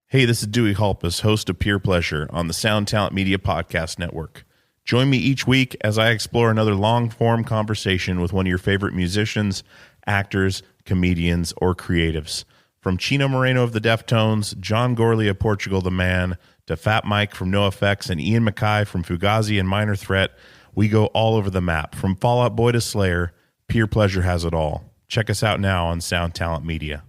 Hey, this is Dewey Halpus, host of Pure Pleasure on the Sound Talent Media Podcast Network. Join me each week as I explore another long-form conversation with one of your favorite musicians, actors, comedians, or creatives. From Chino Moreno of the Deftones, John Gorley of Portugal the Man, to Fat Mike from NoFX and Ian MacKaye from Fugazi and Minor Threat, we go all over the map. From Fall Out Boy to Slayer, Pure Pleasure has it all. Check us out now on Sound Talent Media.